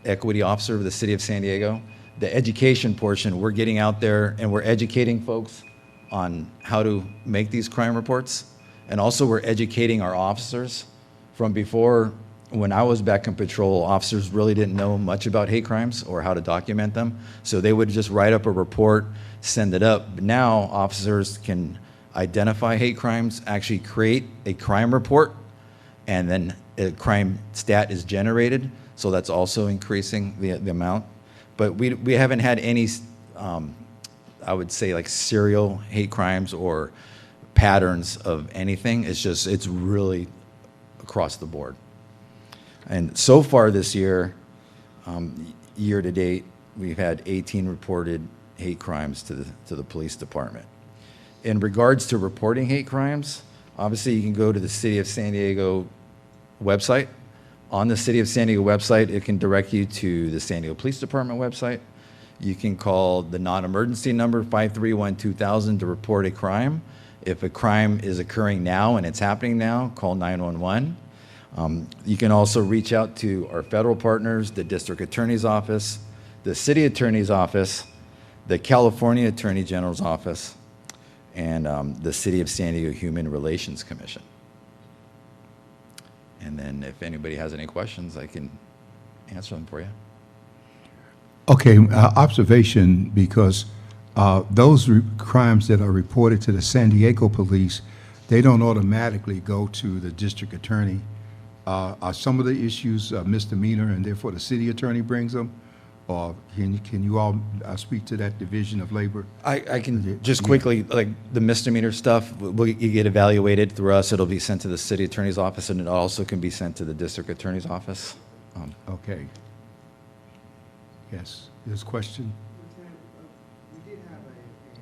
equity officer of the city of San Diego, the education portion, we're getting out there and we're educating folks on how to make these crime reports. And also we're educating our officers. From before, when I was back in patrol, officers really didn't know much about hate crimes or how to document them. So they would just write up a report, send it up. But now officers can identify hate crimes, actually create a crime report, and then a crime stat is generated. So that's also increasing the amount. But we haven't had any, I would say, like serial hate crimes or patterns of anything. It's really across the board. And so far this year, year to date, we've had 18 reported hate crimes to the police department. In regards to reporting hate crimes, obviously you can go to the City of San Diego website. On the City of San Diego website, it can direct you to the San Diego Police Department website. You can call the non-emergency number 531-2000 to report a crime. If a crime is occurring now and it's happening now, call 911. You can also reach out to our federal partners, the District Attorney's Office, the City Attorney's Office, the California Attorney General's Office, and the City of San Diego Human Relations Commission. And then if anybody has any questions, I can answer them for you. Okay, observation, because those crimes that are reported to the San Diego police, they don't automatically go to the district attorney. Are some of the issues misdemeanor and therefore the city attorney brings them? Or can you all speak to that division of labor? I can just quickly, like the misdemeanor stuff, you get evaluated through us. It'll be sent to the city attorney's office, and it also can be sent to the district attorney's office. Okay. Yes, this question? We did have at least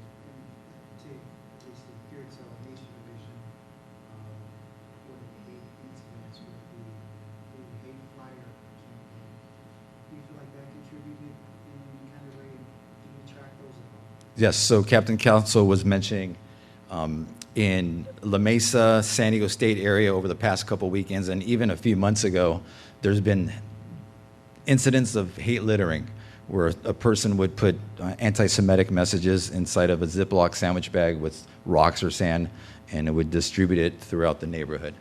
the Spirit Salvation Division, one of the hate incidents with the hate flyer campaign. Do you feel like that contributed in any kind of way? Can you track those at all? Yes, so Captain Council was mentioning in La Mesa, San Diego State area over the past couple weekends, and even a few months ago, there's been incidents of hate littering, where a person would put anti-Semitic messages inside of a Ziploc sandwich bag with rocks or sand, and it would distribute it throughout the neighborhood.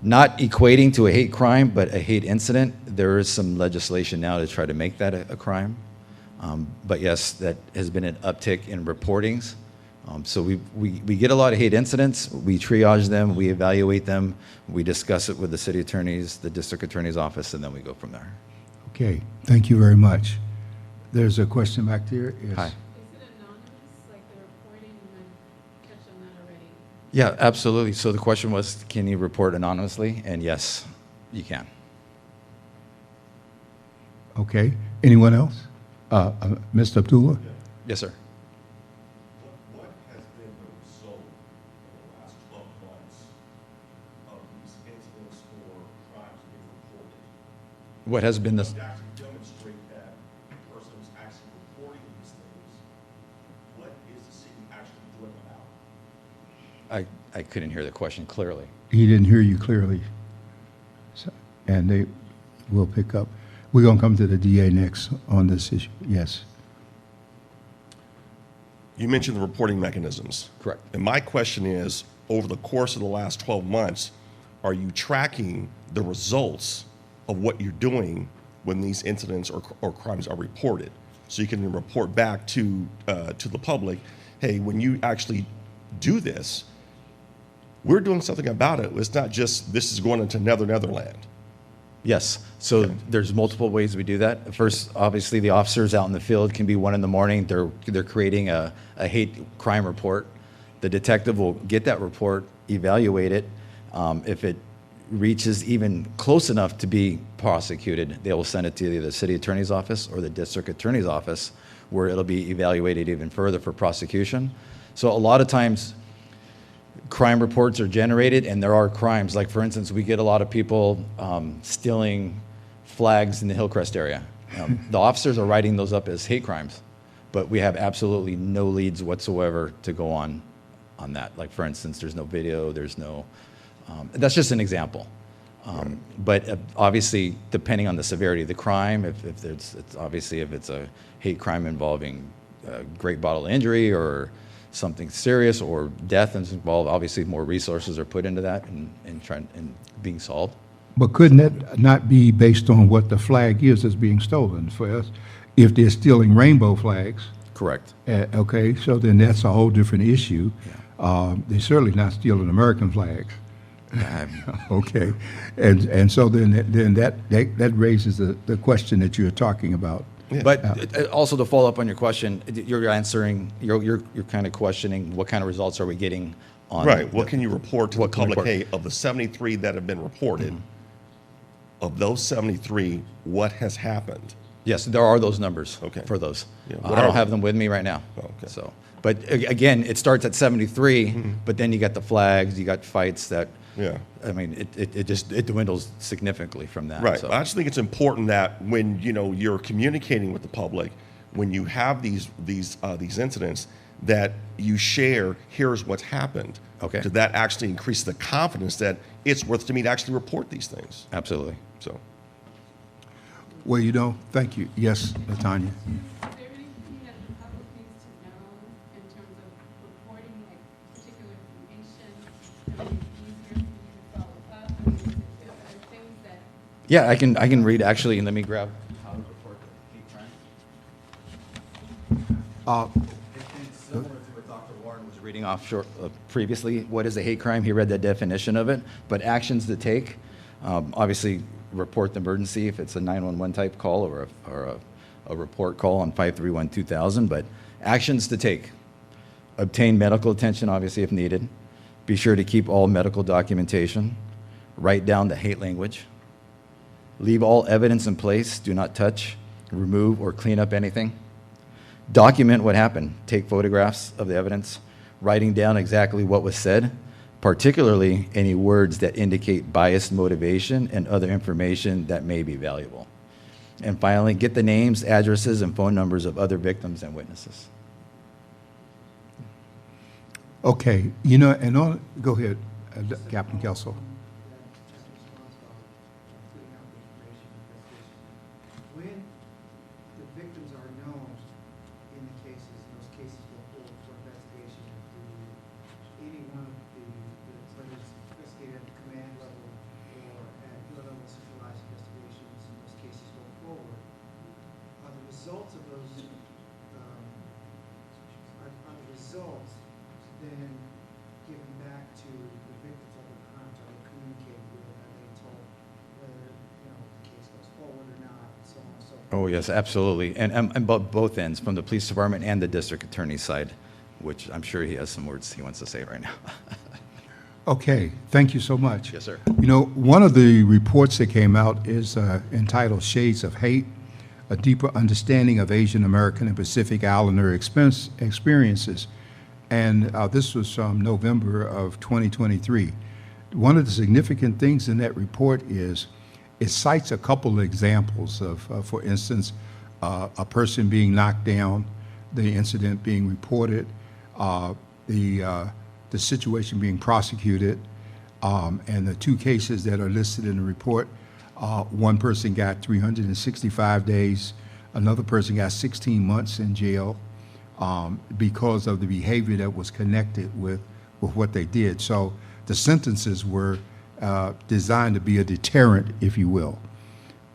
Not equating to a hate crime, but a hate incident. There is some legislation now to try to make that a crime. But yes, that has been an uptick in reportings. So we get a lot of hate incidents. We triage them, we evaluate them, we discuss it with the city attorneys, the district attorney's office, and then we go from there. Okay, thank you very much. There's a question back there. Yes. Hi. Is it anonymous, like the reporting, and then catch on that already? Yeah, absolutely. So the question was, can you report anonymously? And yes, you can. Okay, anyone else? Mr. Abdullah? Yes, sir. What has been the result in the last 12 months of these incidents or crimes being reported? What has been the... To actually demonstrate that the person who's actually reporting these things, what is the city actually doing about it? I couldn't hear the question clearly. He didn't hear you clearly. So, and they will pick up. We're going to come to the DA next on this issue. Yes. You mentioned the reporting mechanisms. Correct. And my question is, over the course of the last 12 months, are you tracking the results of what you're doing when these incidents or crimes are reported? So you can report back to the public, hey, when you actually do this, we're doing something about it. It's not just this is going into Netherland. Yes. So there's multiple ways we do that. First, obviously, the officers out in the field can be 1 in the morning. They're creating a hate crime report. The detective will get that report, evaluate it. If it reaches even close enough to be prosecuted, they will send it to either the city attorney's office or the district attorney's office, where it'll be evaluated even further for prosecution. So a lot of times, crime reports are generated, and there are crimes. Like, for instance, we get a lot of people stealing flags in the Hillcrest area. The officers are writing those up as hate crimes, but we have absolutely no leads whatsoever to go on that. Like, for instance, there's no video, there's no, that's just an example. But obviously, depending on the severity of the crime, if it's obviously if it's a hate crime involving great bodily injury or something serious or death is involved, obviously more resources are put into that and being solved. But couldn't that not be based on what the flag is that's being stolen for us? If they're stealing rainbow flags. Correct. Okay, so then that's a whole different issue. Yeah. They're certainly not stealing American flags. Okay, and so then that raises the question that you're talking about. Yeah. But also to follow up on your question, you're kind of questioning what kind of results are we getting on. Right. What can you report to the public? Hey, of the 73 that have been reported, of those 73, what has happened? Yes, there are those numbers for those. Yeah, I don't have them with me right now. Okay. So, but again, it starts at 73, but then you got the flags, you got fights that. Yeah. I mean, it dwindles significantly from that. Right. So. I just think it's important that when you're communicating with the public, when you have these incidents, that you share, here's what's happened. Okay. So that actually increases the confidence that it's worth to me to actually report these things. Absolutely. So. Well, thank you. Yes, Latanya. Yeah, I can read actually, and let me grab how to report hate crimes. Similar to what Dr. Warren was reading off previously, what is a hate crime? He read the definition of it, but actions to take, obviously report the emergency if it's a 911 type call or a report call on 531-2000, but actions to take. Obtain medical attention, obviously, if needed. Be sure to keep all medical documentation. Write down the hate language. Leave all evidence in place. Do not touch, remove, or clean up anything. Document what happened. Take photographs of the evidence, writing down exactly what was said, particularly any words that indicate biased motivation and other information that may be valuable. And finally, get the names, addresses, and phone numbers of other victims and witnesses. Okay, go ahead, Captain Kelso. When the victims are known in the cases, and those cases go forward for investigation through any one of whether it's investigated at the command level or at your level of centralized investigations, and those cases go forward, are the results of those, are the results then given back to the victims of the crimes? Are they communicated with? Are they told whether, the case goes forward or not, and so on and so forth? Oh, yes, absolutely. And both ends, from the police department and the district attorney's side, which I'm sure he has some words he wants to say right now. Okay, thank you so much. Yes, sir. One of the reports that came out is entitled Shades of Hate, A Deeper Understanding of Asian American and Pacific Islander Experiences. And this was from November of 2023. One of the significant things in that report is it cites a couple of examples of, for instance, a person being knocked down, the incident being reported, the situation being prosecuted, and the two cases that are listed in the report. One person got 365 days, another person got 16 months in jail because of the behavior that was connected with what they did. So the sentences were designed to be a deterrent, if you will.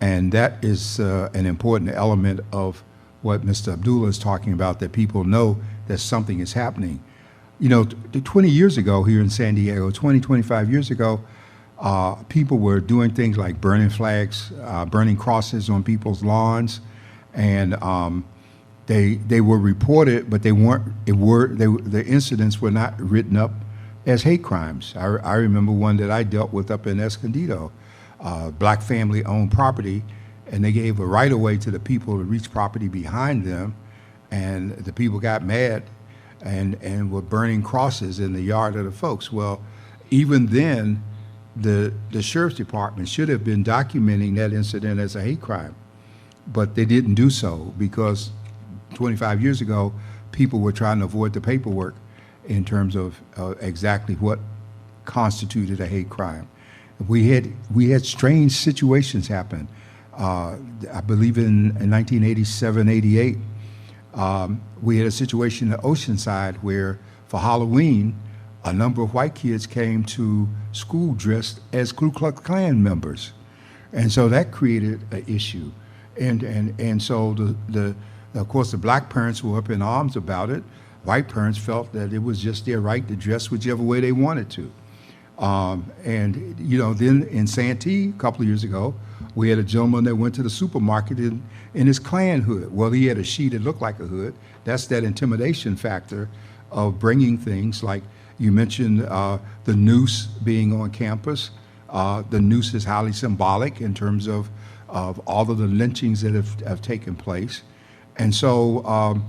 And that is an important element of what Mr. Abdullah is talking about, that people know that something is happening. 20 years ago here in San Diego, 25 years ago, people were doing things like burning flags, burning crosses on people's lawns, and they were reported, but they weren't. The incidents were not written up as hate crimes. I remember one that I dealt with up in Escondido, black family-owned property, and they gave a right-of-way to the people to reach property behind them, and the people got mad and were burning crosses in the yard of the folks. Well, even then, the sheriff's department should have been documenting that incident as a hate crime, but they didn't do so because 25 years ago, people were trying to avoid the paperwork in terms of exactly what constituted a hate crime. We had strange situations happen. I believe in 1987, 88, we had a situation in Oceanside where for Halloween, a number of white kids came to school dressed as Ku Klux Klan members. And so that created an issue. And so of course, the black parents were up in arms about it. White parents felt that it was just their right to dress whichever way they wanted to. Then in Santee, a couple of years ago, we had a gentleman that went to the supermarket in his Klan hood. Well, he had a sheet that looked like a hood. That's that intimidation factor of bringing things like you mentioned the noose being on campus. The noose is highly symbolic in terms of all of the lynchings that have taken place. And so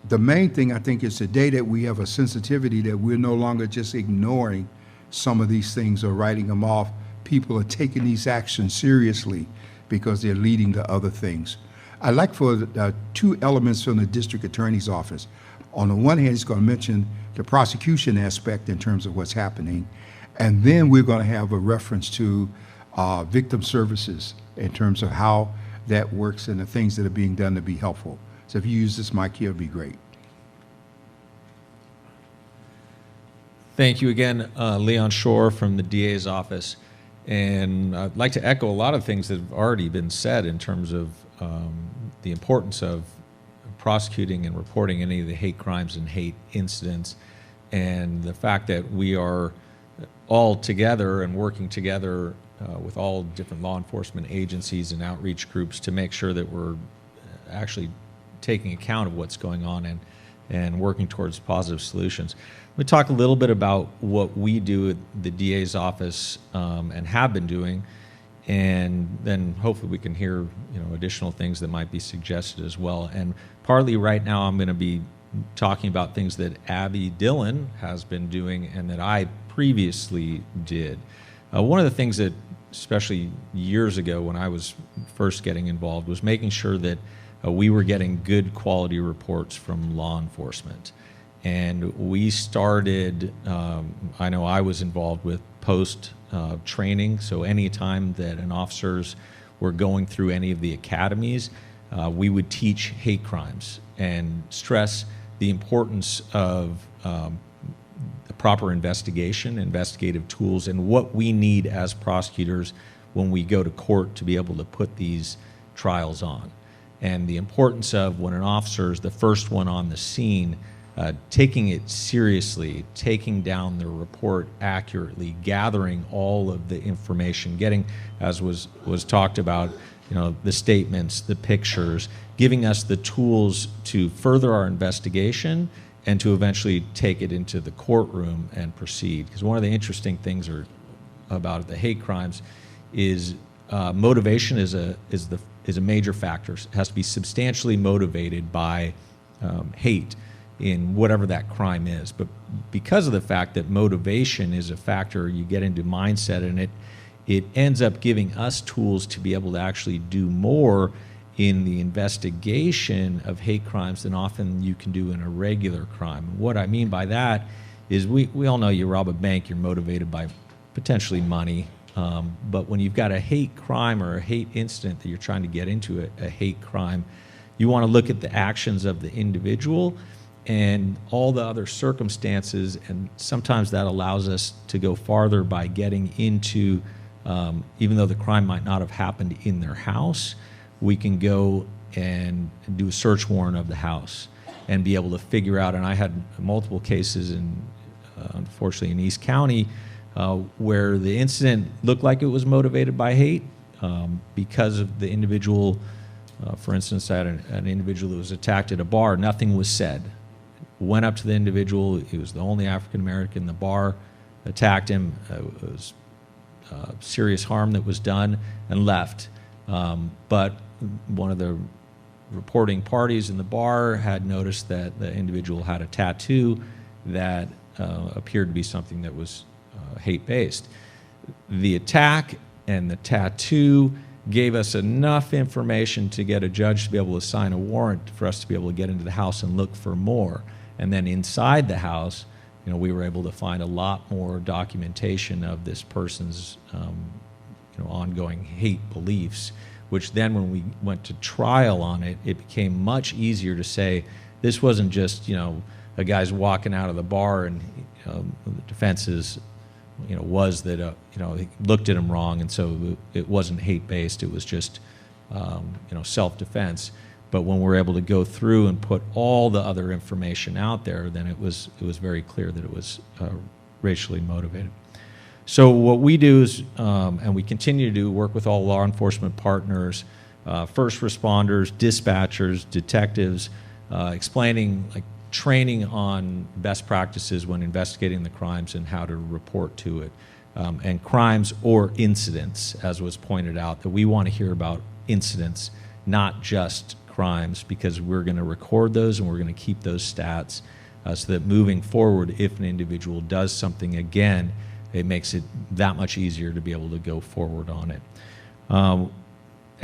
the main thing I think is today that we have a sensitivity that we're no longer just ignoring some of these things or writing them off. People are taking these actions seriously because they're leading to other things. I'd like for two elements from the district attorney's office. On the one hand, he's going to mention the prosecution aspect in terms of what's happening, and then we're going to have a reference to victim services in terms of how that works and the things that are being done to be helpful. So if you use this mic here, it'd be great. Thank you again, Leon Shore from the DA's office. And I'd like to echo a lot of things that have already been said in terms of the importance of prosecuting and reporting any of the hate crimes and hate incidents. And the fact that we are all together and working together with all different law enforcement agencies and outreach groups to make sure that we're actually taking account of what's going on and working towards positive solutions. Let me talk a little bit about what we do at the DA's office and have been doing, and then hopefully we can hear additional things that might be suggested as well. And partly right now I'm going to be talking about things that Abby Dillon has been doing and that I previously did. One of the things that, especially years ago when I was first getting involved, was making sure that we were getting good quality reports from law enforcement. And we started, I know I was involved with post training, so any time that an officers were going through any of the academies, we would teach hate crimes and stress the importance of the proper investigation, investigative tools, and what we need as prosecutors when we go to court to be able to put these trials on. And the importance of when an officer is the first one on the scene, taking it seriously, taking down the report accurately, gathering all of the information, getting, as was talked about, the statements, the pictures, giving us the tools to further our investigation and to eventually take it into the courtroom and proceed. Because one of the interesting things about the hate crimes is motivation is a major factor. It has to be substantially motivated by hate in whatever that crime is. But because of the fact that motivation is a factor, you get into mindset, and it ends up giving us tools to be able to actually do more in the investigation of hate crimes than often you can do in a regular crime. And what I mean by that is we all know you rob a bank, you're motivated by potentially money. But when you've got a hate crime or a hate incident that you're trying to get into a hate crime, you want to look at the actions of the individual and all the other circumstances, and sometimes that allows us to go farther by getting into, even though the crime might not have happened in their house, we can go and do a search warrant of the house and be able to figure out, and I had multiple cases unfortunately in East County, where the incident looked like it was motivated by hate because of the individual. For instance, I had an individual who was attacked at a bar. Nothing was said. Went up to the individual. He was the only African American in the bar. Attacked him. It was serious harm that was done, and left. But one of the reporting parties in the bar had noticed that the individual had a tattoo that appeared to be something that was hate-based. The attack and the tattoo gave us enough information to get a judge to be able to sign a warrant for us to be able to get into the house and look for more. And then inside the house, we were able to find a lot more documentation of this person's ongoing hate beliefs, which then when we went to trial on it, it became much easier to say this wasn't just, a guy's walking out of the bar and the defenses was that he looked at him wrong, and so it wasn't hate-based. It was just self-defense. But when we're able to go through and put all the other information out there, then it was very clear that it was racially motivated. So what we do is, and we continue to do, work with all law enforcement partners, first responders, dispatchers, detectives, explaining training on best practices when investigating the crimes and how to report to it. And crimes or incidents, as was pointed out, that we want to hear about incidents, not just crimes, because we're going to record those and we're going to keep those stats so that moving forward, if an individual does something again, it makes it that much easier to be able to go forward on it.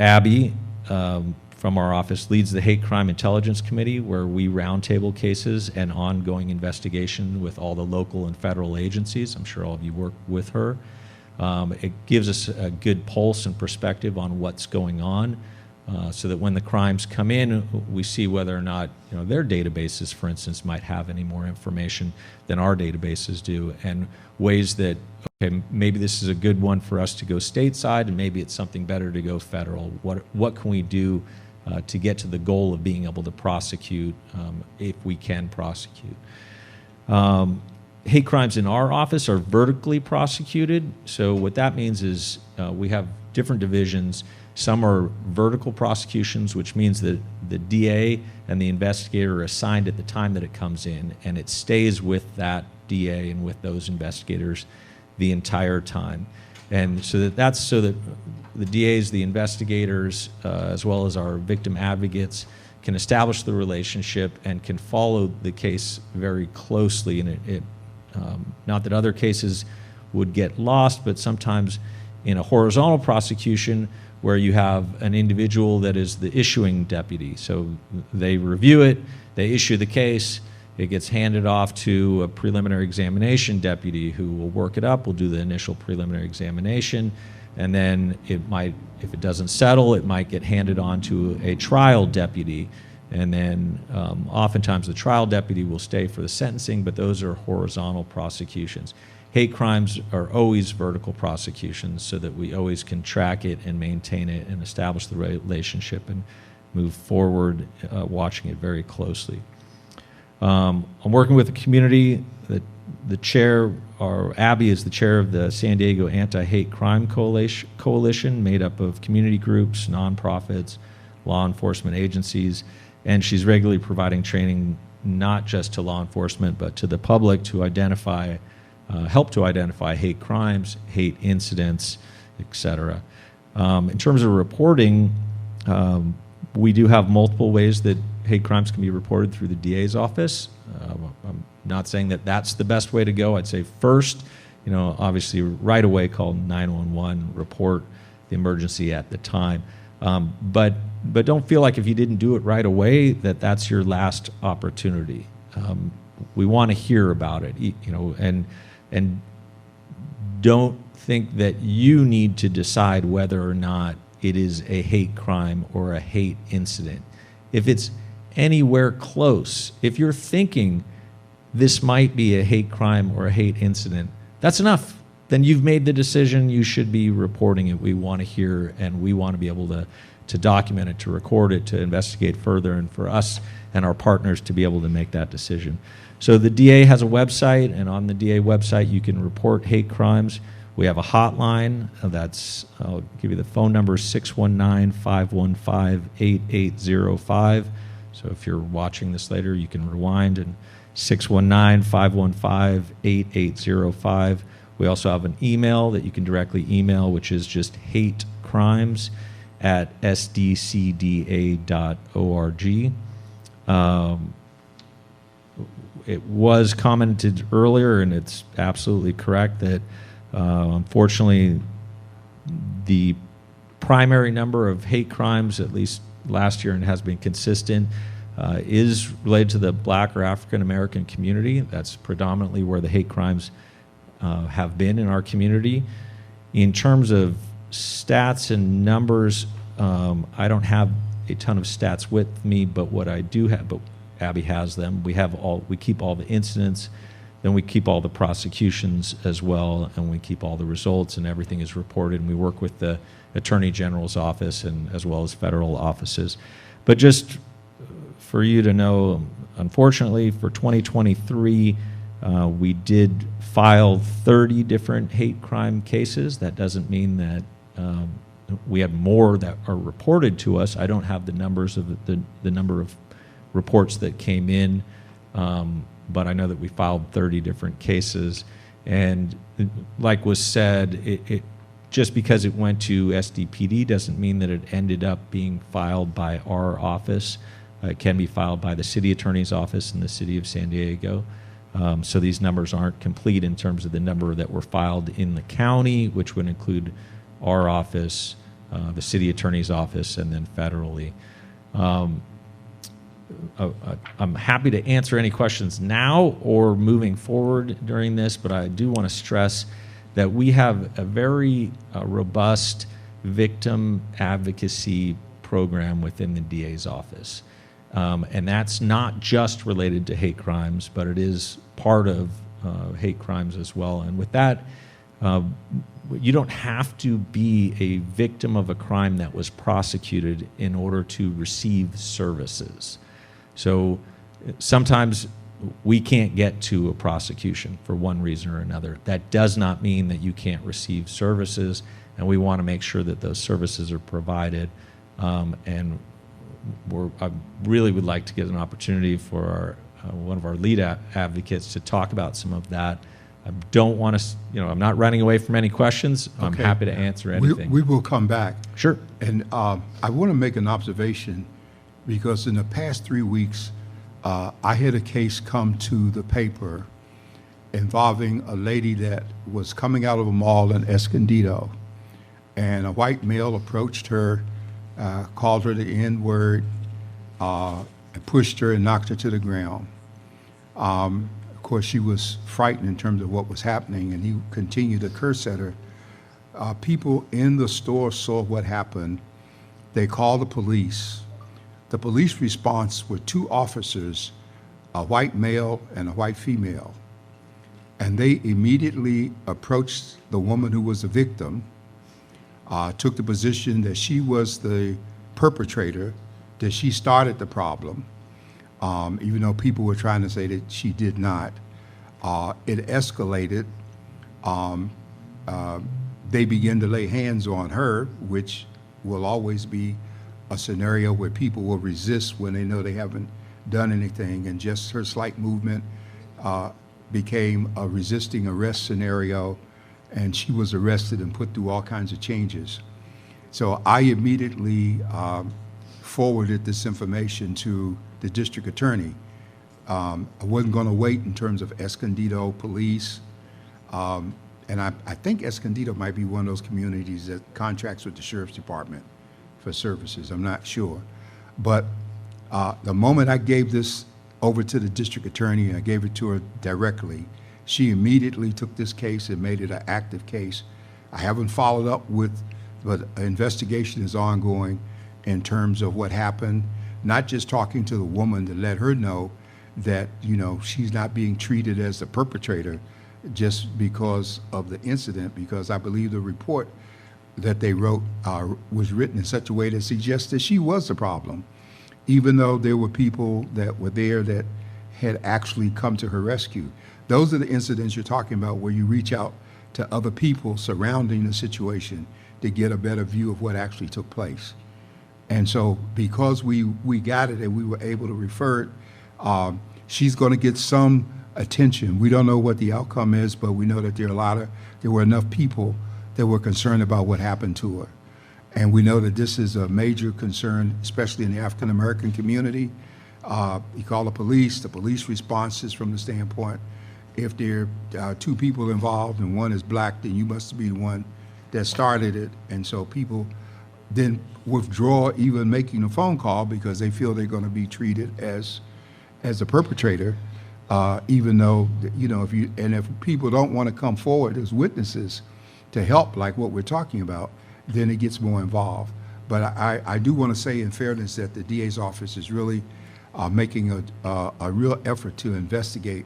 Abby, from our office, leads the Hate Crime Intelligence Committee, where we roundtable cases and ongoing investigation with all the local and federal agencies. I'm sure all of you work with her. It gives us a good pulse and perspective on what's going on, so that when the crimes come in, we see whether or not their databases, for instance, might have any more information than our databases do, and ways that, okay, maybe this is a good one for us to go stateside, and maybe it's something better to go federal. What can we do to get to the goal of being able to prosecute if we can prosecute. Hate crimes in our office are vertically prosecuted. So what that means is we have different divisions. Some are vertical prosecutions, which means that the DA and the investigator are assigned at the time that it comes in, and it stays with that DA and with those investigators the entire time. And so that's so that the DAs, the investigators, as well as our victim advocates can establish the relationship and can follow the case very closely. And not that other cases would get lost, but sometimes in a horizontal prosecution where you have an individual that is the issuing deputy. So they review it, they issue the case, it gets handed off to a preliminary examination deputy who will work it up, will do the initial preliminary examination, and then it might, if it doesn't settle, it might get handed on to a trial deputy. And then oftentimes the trial deputy will stay for the sentencing, but those are horizontal prosecutions. Hate crimes are always vertical prosecutions so that we always can track it and maintain it and establish the relationship and move forward, watching it very closely. I'm working with the community. The chair, or Abby, is the chair of the San Diego Anti-Hate Crime Coalition, made up of community groups, nonprofits, law enforcement agencies, and she's regularly providing training not just to law enforcement but to the public to identify, help to identify hate crimes, hate incidents, etc. In terms of reporting, we do have multiple ways that hate crimes can be reported through the DA's office. I'm not saying that that's the best way to go. I'd say first, obviously right away call 911, report the emergency at the time. But don't feel like if you didn't do it right away that that's your last opportunity. We want to hear about it, and don't think that you need to decide whether or not it is a hate crime or a hate incident. If it's anywhere close, if you're thinking this might be a hate crime or a hate incident, that's enough. Then you've made the decision, you should be reporting it. We want to hear, and we want to be able to document it, to record it, to investigate further, and for us and our partners to be able to make that decision. So the DA has a website, and on the DA website you can report hate crimes. We have a hotline. I'll give you the phone number, 619-515-8805. So if you're watching this later, you can rewind, and 619-515-8805. We also have an email that you can directly email, which is just hatecrimes@sdcda.org. It was commented earlier, and it's absolutely correct, that unfortunately the primary number of hate crimes, at least last year and has been consistent, is related to the Black or African American community. That's predominantly where the hate crimes have been in our community. In terms of stats and numbers, I don't have a ton of stats with me, but what I do have, but Abby has them. We keep all the incidents, then we keep all the prosecutions as well, and we keep all the results, and everything is reported, and we work with the Attorney General's office and as well as federal offices. But just for you to know, unfortunately for 2023, we did file 30 different hate crime cases. That doesn't mean that we have more that are reported to us. I don't have the numbers of the number of reports that came in, but I know that we filed 30 different cases. And like was said, just because it went to SDPD doesn't mean that it ended up being filed by our office. It can be filed by the city attorney's office in the city of San Diego. So these numbers aren't complete in terms of the number that were filed in the county, which would include our office, the city attorney's office, and then federally. I'm happy to answer any questions now or moving forward during this, but I do want to stress that we have a very robust victim advocacy program within the DA's office. And that's not just related to hate crimes, but it is part of hate crimes as well. And with that, You don't have to be a victim of a crime that was prosecuted in order to receive services. So sometimes we can't get to a prosecution for one reason or another. That does not mean that you can't receive services, and we want to make sure that those services are provided. And I really would like to get an opportunity for one of our lead advocates to talk about some of that. I don't want to, I'm not running away from any questions. I'm Okay. happy to answer anything. We will come back. Sure. And I want to make an observation, because in the past 3 weeks, I had a case come to the paper involving a lady that was coming out of a mall in Escondido, and a white male approached her, called her the N-word, and pushed her and knocked her to the ground. Of course, she was frightened in terms of what was happening, and he continued to curse at her. People in the store saw what happened. They called the police. The police response were 2 officers, a white male and a white female. And they immediately approached the woman who was the victim, took the position that she was the perpetrator, that she started the problem, even though people were trying to say that she did not. It escalated. They began to lay hands on her, which will always be a scenario where people will resist when they know they haven't done anything, and just her slight movement became a resisting arrest scenario, and she was arrested and put through all kinds of changes. So I immediately forwarded this information to the district attorney. I wasn't going to wait in terms of Escondido police, and I think Escondido might be one of those communities that contracts with the sheriff's department for services. I'm not sure. But the moment I gave this over to the district attorney and I gave it to her directly, she immediately took this case and made it an active case. I haven't followed up with, but an investigation is ongoing in terms of what happened, not just talking to the woman to let her know that, she's not being treated as the perpetrator just because of the incident, because I believe the report that they wrote was written in such a way that suggests that she was the problem, even though there were people that were there that had actually come to her rescue. Those are the incidents you're talking about, where you reach out to other people surrounding the situation to get a better view of what actually took place. And so because we got it and we were able to refer it, she's going to get some attention. We don't know what the outcome is, but we know that there were enough people that were concerned about what happened to her. And we know that this is a major concern, especially in the African American community. You call the police responses from the standpoint, if there are 2 people involved and one is black, then you must be the one that started it. And so people then withdraw even making a phone call because they feel they're going to be treated as a perpetrator, even though, if people don't want to come forward as witnesses to help, like what we're talking about, then it gets more involved. But I do want to say, in fairness, that the DA's office is really making a real effort to investigate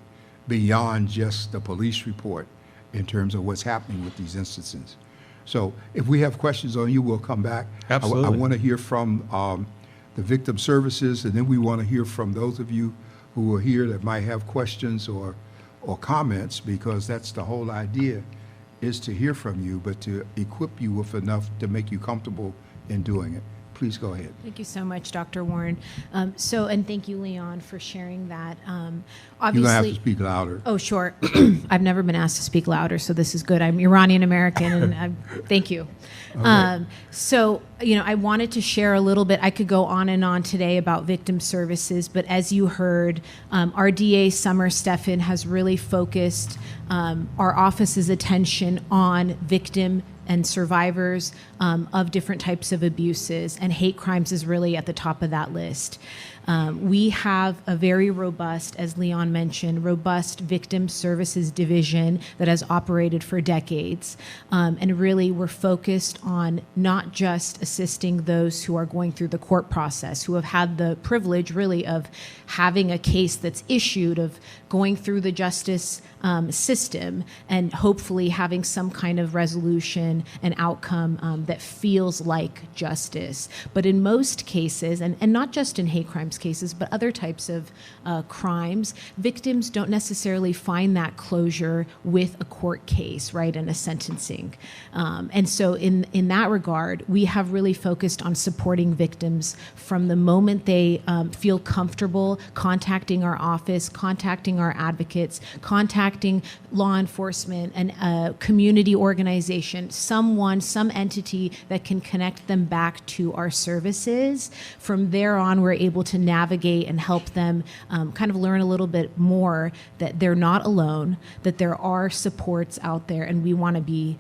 beyond just the police report in terms of what's happening with these instances. So if we have questions on you, we'll come back. Absolutely. I want to hear from the victim services, and then we want to hear from those of you who are here that might have questions or comments, because that's the whole idea, is to hear from you, but to equip you with enough to make you comfortable in doing it. Please go ahead. Thank you so much, Dr. Warren. And thank you, Leon, for sharing that. Obviously, You're going to have to speak louder. Oh, sure. I've never been asked to speak louder, so this is good. I'm Iranian American, and thank you. Okay. I wanted to share a little bit. I could go on and on today about victim services, but as you heard, our DA, Summer Stephan, has really focused our office's attention on victim and survivors of different types of abuses, and hate crimes is really at the top of that list. We have a very robust, as Leon mentioned, robust victim services division that has operated for decades. And really, we're focused on not just assisting those who are going through the court process, who have had the privilege really of having a case that's issued, of going through the justice system and hopefully having some kind of resolution and outcome that feels like justice. But in most cases, and not just in hate crimes cases, but other types of crimes, victims don't necessarily find that closure with a court case, right, and a sentencing. And so in that regard, we have really focused on supporting victims from the moment they feel comfortable contacting our office, contacting our advocates, contacting law enforcement and a community organization, someone, some entity that can connect them back to our services. From there on, we're able to navigate and help them kind of learn a little bit more that they're not alone, that there are supports out there, and we want to be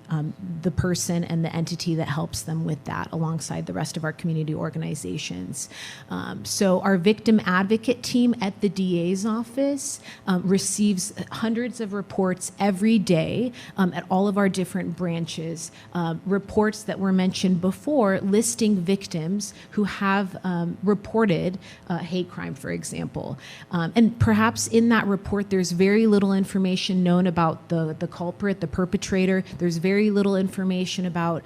the person and the entity that helps them with that alongside the rest of our community organizations. So our victim advocate team at the DA's office receives hundreds of reports every day at all of our different branches, reports that were mentioned before listing victims who have reported hate crime, for example. And perhaps in that report, there's very little information known about the culprit, the perpetrator. There's very little information about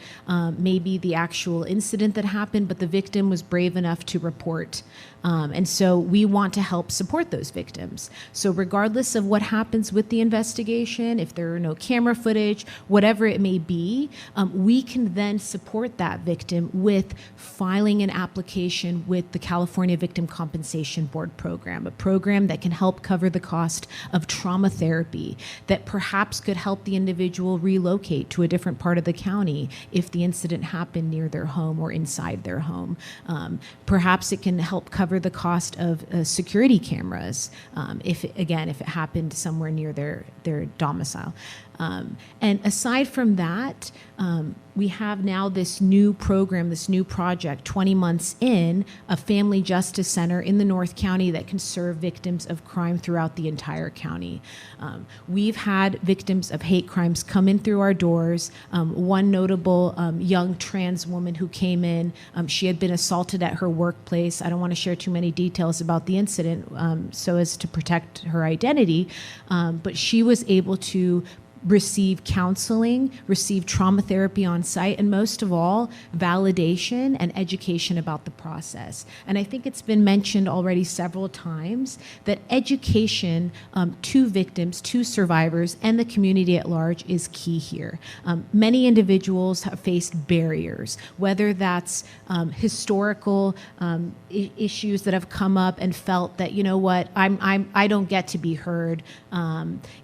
maybe the actual incident that happened, but the victim was brave enough to report. And so we want to help support those victims. So regardless of what happens with the investigation, if there are no camera footage, whatever it may be, we can then support that victim with filing an application with the California Victim Compensation Board program, a program that can help cover the cost of trauma therapy, that perhaps could help the individual relocate to a different part of the county if the incident happened near their home or inside their home. Perhaps it can help cover the cost of security cameras if it happened somewhere near their domicile. And aside from that, we have now this new program, this new project, 20 months in, a family justice center in the North County that can serve victims of crime throughout the entire county. We've had victims of hate crimes come in through our doors. One notable young trans woman who came in, she had been assaulted at her workplace. I don't want to share too many details about the incident so as to protect her identity, but she was able to receive counseling, receive trauma therapy on site, and most of all, validation and education about the process. And I think it's been mentioned already several times that education to victims, to survivors, and the community at large is key here. Many individuals have faced barriers, whether that's historical issues that have come up and felt that, you know what, I don't get to be heard.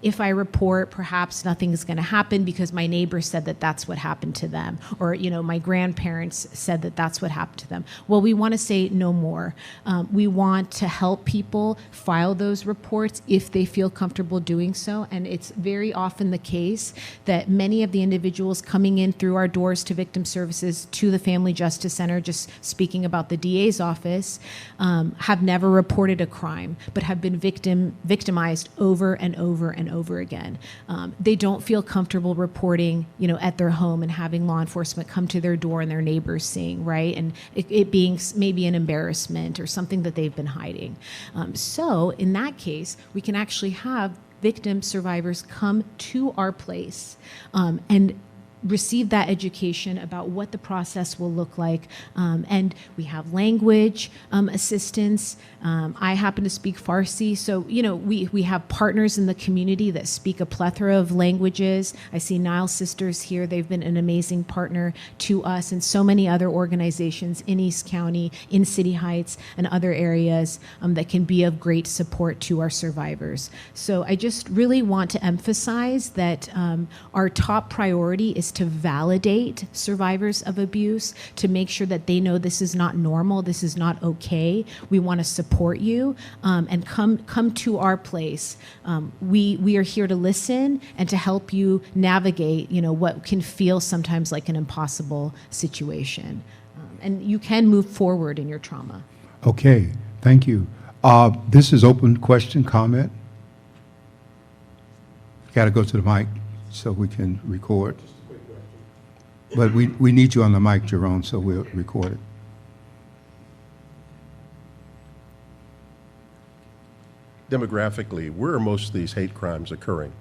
If I report, perhaps nothing is going to happen because my neighbor said that that's what happened to them, or my grandparents said that that's what happened to them. Well, we want to say no more. We want to help people file those reports if they feel comfortable doing so, and it's very often the case that many of the individuals coming in through our doors to victim services, to the Family Justice Center, just speaking about the DA's office, have never reported a crime, but have been victimized over and over and over again. They don't feel comfortable reporting, at their home and having law enforcement come to their door and their neighbors seeing, right? And it being maybe an embarrassment or something that they've been hiding. So in that case, we can actually have victim survivors come to our place and receive that education about what the process will look like. And we have language assistance. I happen to speak Farsi, so we have partners in the community that speak a plethora of languages. I see Nile Sisters here. They've been an amazing partner to us and so many other organizations in East County, in City Heights, and other areas that can be of great support to our survivors. So I just really want to emphasize that our top priority is to validate survivors of abuse, to make sure that they know this is not normal, this is not okay. We want to support you and come to our place. We are here to listen and to help you navigate, what can feel sometimes like an impossible situation. And you can move forward in your trauma. Okay, Thank you. This is open question, comment. Got to go to the mic so we can record. But we need you on the mic, Jerome, so we'll record it. Demographically, where are most of these hate crimes occurring?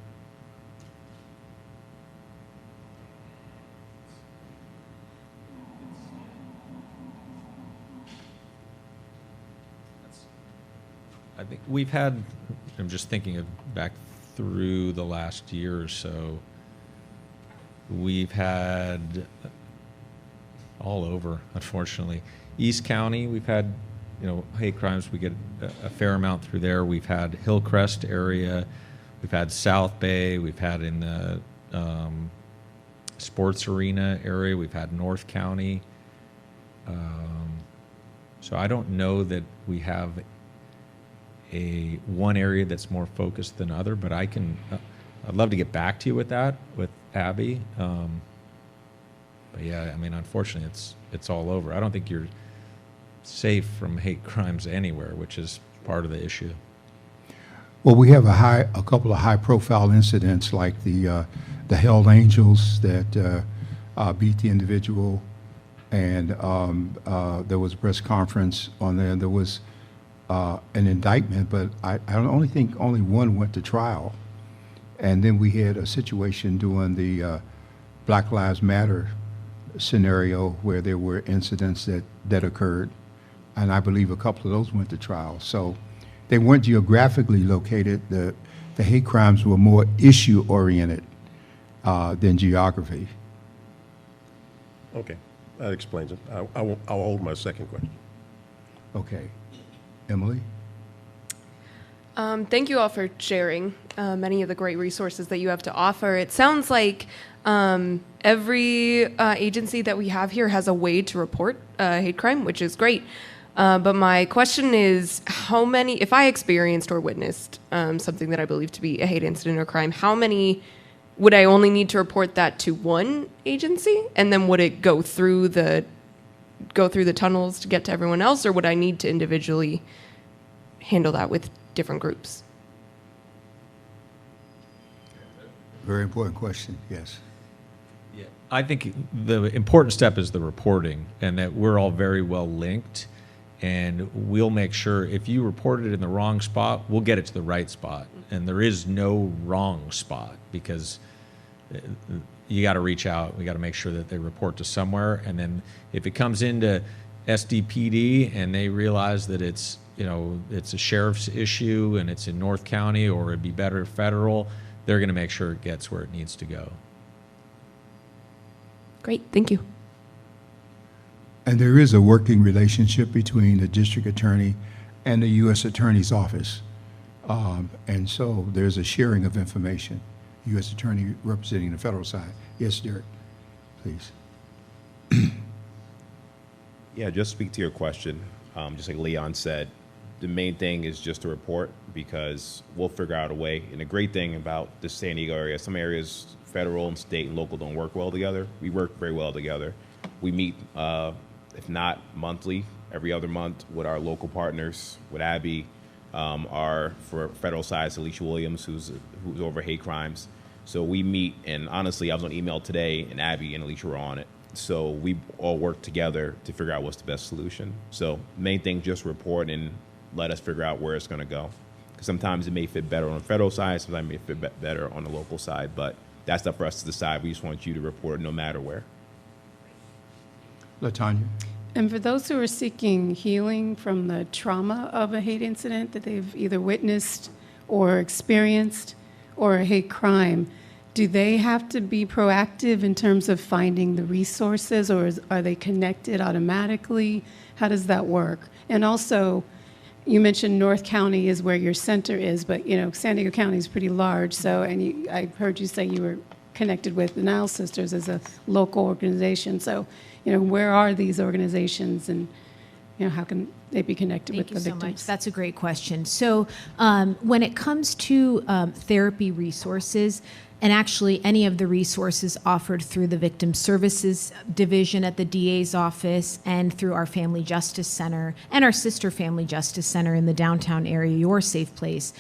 I think we've had, I'm just thinking of back through the last year or so, we've had all over, unfortunately. East County, we've had, hate crimes. We get a fair amount through there. We've had Hillcrest area. We've had South Bay. We've had in the sports arena area. We've had North County. So I don't know that we have one area that's more focused than other, but I'd love to get back to you with that, with Abby. But yeah, I mean, unfortunately, it's all over. I don't think you're safe from hate crimes anywhere, which is part of the issue. Well, we have a couple of high-profile incidents, like the Held Angels that beat the individual, and there was a press conference on there. There was an indictment, but I only think only one went to trial. And then we had a situation during the Black Lives Matter scenario where there were incidents that occurred, and I believe a couple of those went to trial. So they weren't geographically located. The hate crimes were more issue-oriented than geography. Okay, that explains it. I'll hold my second question. Okay. Emily? Thank you all for sharing many of the great resources that you have to offer. It sounds like every agency that we have here has a way to report hate crime, which is great. But my question is, how many, if I experienced or witnessed something that I believe to be a hate incident or crime, how many would I only need to report that to one agency? And then would it go through the tunnels to get to everyone else, or would I need to individually handle that with different groups? Very important question, yes. Yeah, I think the important step is the reporting, and that we're all very well linked, and we'll make sure if you report it in the wrong spot, we'll get it to the right spot. And there is no wrong spot, because you got to reach out. We got to make sure that they report to somewhere, and then if it comes into SDPD and they realize that it's a sheriff's issue and it's in North County, or it'd be better federal, they're going to make sure it gets where it needs to go. Great, thank you. And there is a working relationship between the district attorney and the U.S. Attorney's Office. And so there's a sharing of information. U.S. Attorney representing the federal side. Yes, Derek, please. Yeah, just speak to your question. Just like Leon said, the main thing is just to report, because we'll figure out a way. And the great thing about the San Diego area, some areas, federal and state and local, don't work well together. We work very well together. We meet, if not monthly, every other month with our local partners, with Abby, our, for federal side, Alicia Williams, who's over hate crimes. So we meet, and honestly, I was on email today, and Abby and Alicia were on it. So we all work together to figure out what's the best solution. So main thing, just report and let us figure out where it's going to go. Because sometimes it may fit better on the federal side, sometimes it may fit better on the local side, but that's up for us to decide. We just want you to report no matter where. LaTanya? And for those who are seeking healing from the trauma of a hate incident that they've either witnessed or experienced, or a hate crime, do they have to be proactive in terms of finding the resources, or are they connected automatically? How does that work? And also, you mentioned North County is where your center is, but San Diego County is pretty large. So, and I heard you say you were connected with the Nile Sisters as a local organization. So, where are these organizations, and how can they be connected with the victims? Thank you so much. That's a great question. So when it comes to therapy resources, And actually, any of the resources offered through the Victim Services Division at the DA's office and through our Family Justice Center and our sister Family Justice Center in the downtown area, Your Safe Place.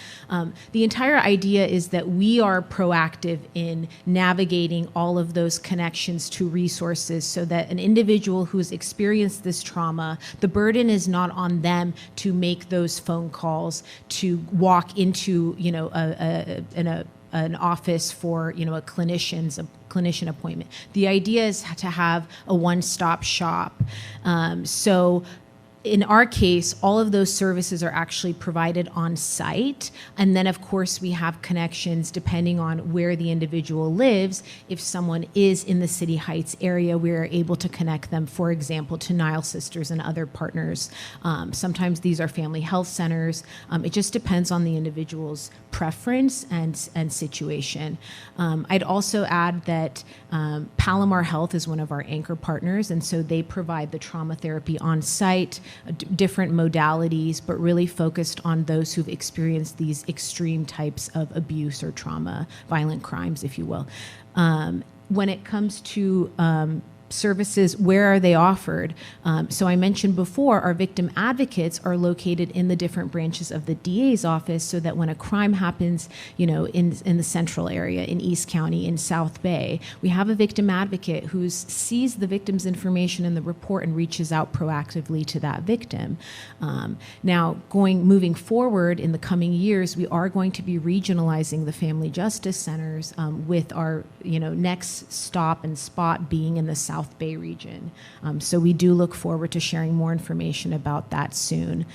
The entire idea is that we are proactive in navigating all of those connections to resources so that an individual who's experienced this trauma, the burden is not on them to make those phone calls, to walk into, an office for, a clinician appointment. The idea is to have a one-stop shop. So in our case, all of those services are actually provided on site. And then, of course, we have connections depending on where the individual lives. If someone is in the City Heights area, we are able to connect them, for example, to Nile Sisters and other partners. Sometimes these are family health centers. It just depends on the individual's preference and situation. I'd also add that Palomar Health is one of our anchor partners, and so they provide the trauma therapy on site, different modalities, but really focused on those who've experienced these extreme types of abuse or trauma, violent crimes, if you will. When it comes to services, where are they offered? So I mentioned before, our victim advocates are located in the different branches of the DA's office so that when a crime happens, in the central area, in East County, in South Bay, we have a victim advocate who sees the victim's information in the report and reaches out proactively to that victim. Now, moving forward in the coming years, we are going to be regionalizing the family justice centers with our, next stop and spot being in the South Bay region. So we do look forward to sharing more information about that soon.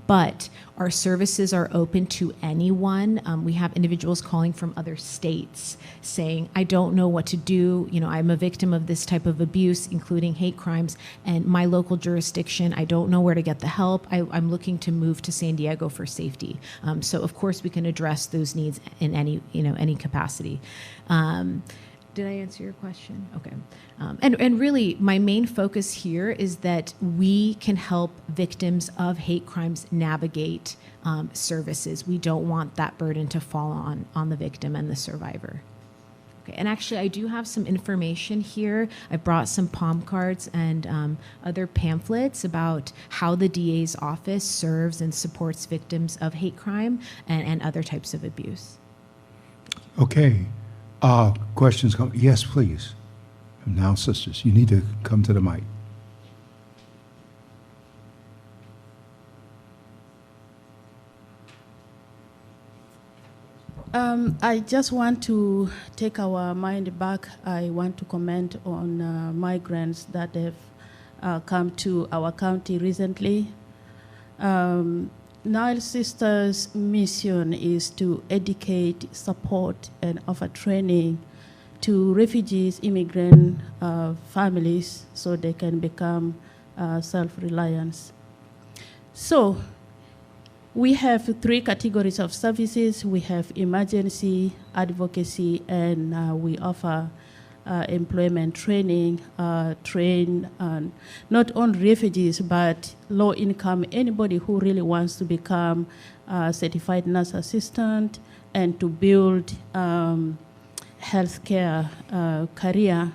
But our services are open to anyone. We have individuals calling from other states saying, I don't know what to do. I'm a victim of this type of abuse, including hate crimes, and my local jurisdiction, I don't know where to get the help. I'm looking to move to San Diego for safety. So of course we can address those needs in any capacity. Did I answer your question? Okay. And really, my main focus here is that we can help victims of hate crimes navigate services. We don't want that burden to fall on the victim and the survivor. Okay. And actually, I do have some information here. I brought some palm cards and other pamphlets about how the DA's office serves and supports victims of hate crime and other types of abuse. Okay. Questions come? Yes, please. Now, sisters, you need to come to the mic. I just want to take our mind back. I want to comment on migrants that have come to our county recently. Nile Sisters' mission is to educate, support, and offer training to refugees, immigrant families, so they can become self-reliant. So we have 3 categories of services. We have emergency, advocacy, and we offer employment training, train not only refugees, but low-income, anybody who really wants to become a certified nurse assistant and to build healthcare career.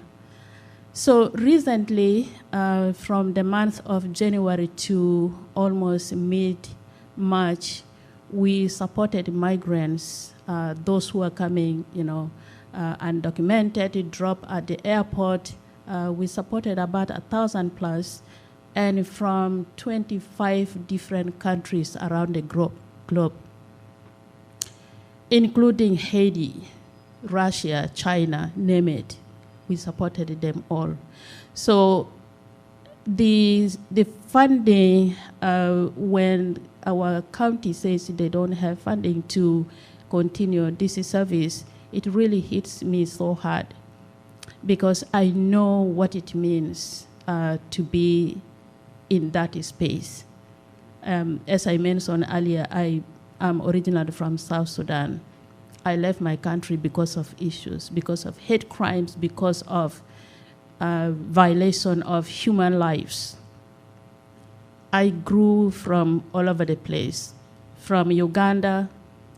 So recently, from the month of January to almost mid-March, we supported migrants, those who are coming, undocumented, drop at the airport. We supported about 1,000 plus, and from 25 different countries around the globe, including Haiti, Russia, China, name it. We supported them all. So the funding, when our county says they don't have funding to continue this service, it really hits me so hard because I know what it means to be in that space. As I mentioned earlier, I am originally from South Sudan. I left my country because of issues, because of hate crimes, because of violation of human lives. I grew from all over the place. From Uganda,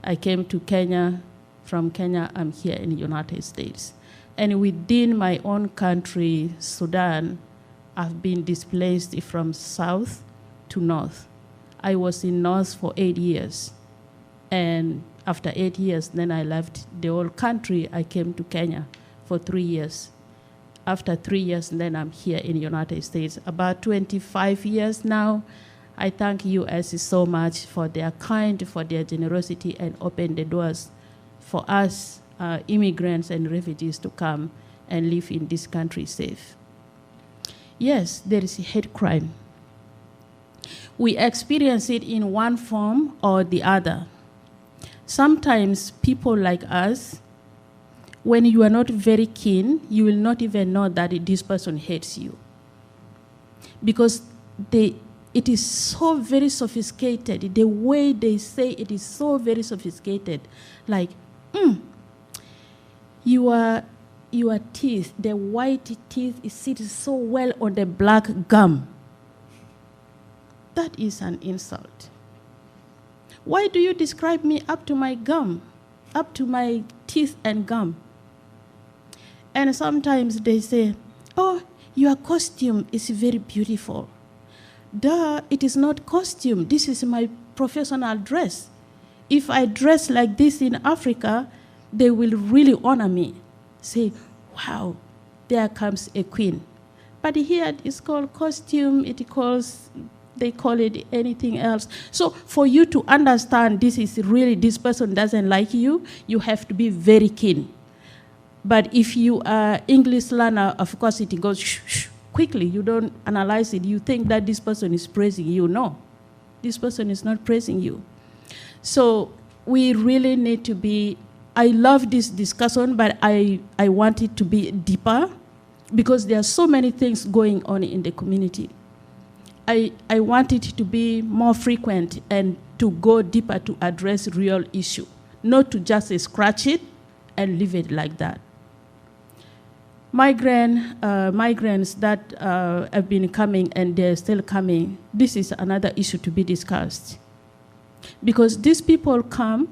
I came to Kenya, From Kenya, I'm here in the United States. And within my own country, Sudan, I've been displaced from south to north. I was in north for 8 years. And after 8 years, then I left the whole country. I came to Kenya for 3 years. After 3 years, then I'm here in the United States. About 25 years now. I thank U.S. so much for their kind, for their generosity, and open the doors for us immigrants and refugees to come and live in this country safe. Yes, there is hate crime. We experience it in one form or the other. Sometimes people like us, when you are not very keen, you will not even know that this person hates you. Because it is so very sophisticated. The way they say it is so very sophisticated. Like, your teeth, the white teeth, it sits so well on the black gum. That is an insult. Why do you describe me up to my gum, up to my teeth and gum? And sometimes they say, oh, your costume is very beautiful. Duh, it is not costume. This is my professional dress. If I dress like this in Africa, they will really honor me. Say, wow, there comes a queen. But here it's called costume, they call it anything else. So for you to understand this is really, this person doesn't like you, you have to be very keen. But if you are English learner, of course it goes shh, shh, quickly. You don't analyze it. You think that this person is praising you. No, this person is not praising you. So we really need to be, I love this discussion, but I want it to be deeper because there are so many things going on in the community. I want it to be more frequent and to go deeper to address real issue, not to just scratch it and leave it like that. Migrants that have been coming and they're still coming, this is another issue to be discussed. Because these people come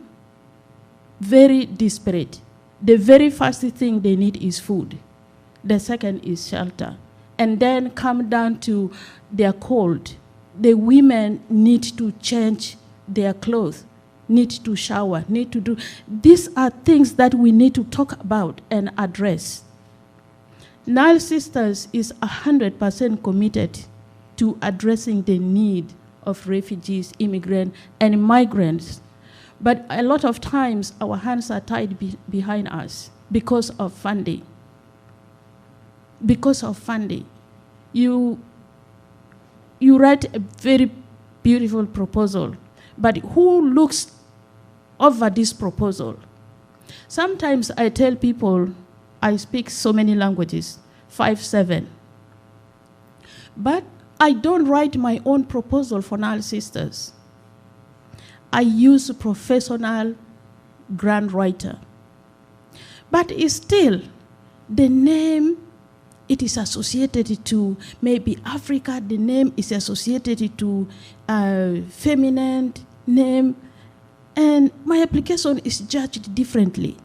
very desperate. The very first thing they need is food. The second is shelter. And then come down to their cold. The women need to change their clothes, need to shower, need to do. These are things that we need to talk about and address. Nile Sisters is 100% committed to addressing the need of refugees, immigrants, and migrants. But a lot of times, our hands are tied behind us because of funding. Because of funding. You write a very beautiful proposal, but who looks over this proposal? Sometimes I tell people, I speak so many languages, 5, 7. But I don't write my own proposal for Nile Sisters. I use a professional grant writer. But it's still, the name, it is associated to maybe Africa, the name is associated to a feminine name, and my application is judged differently.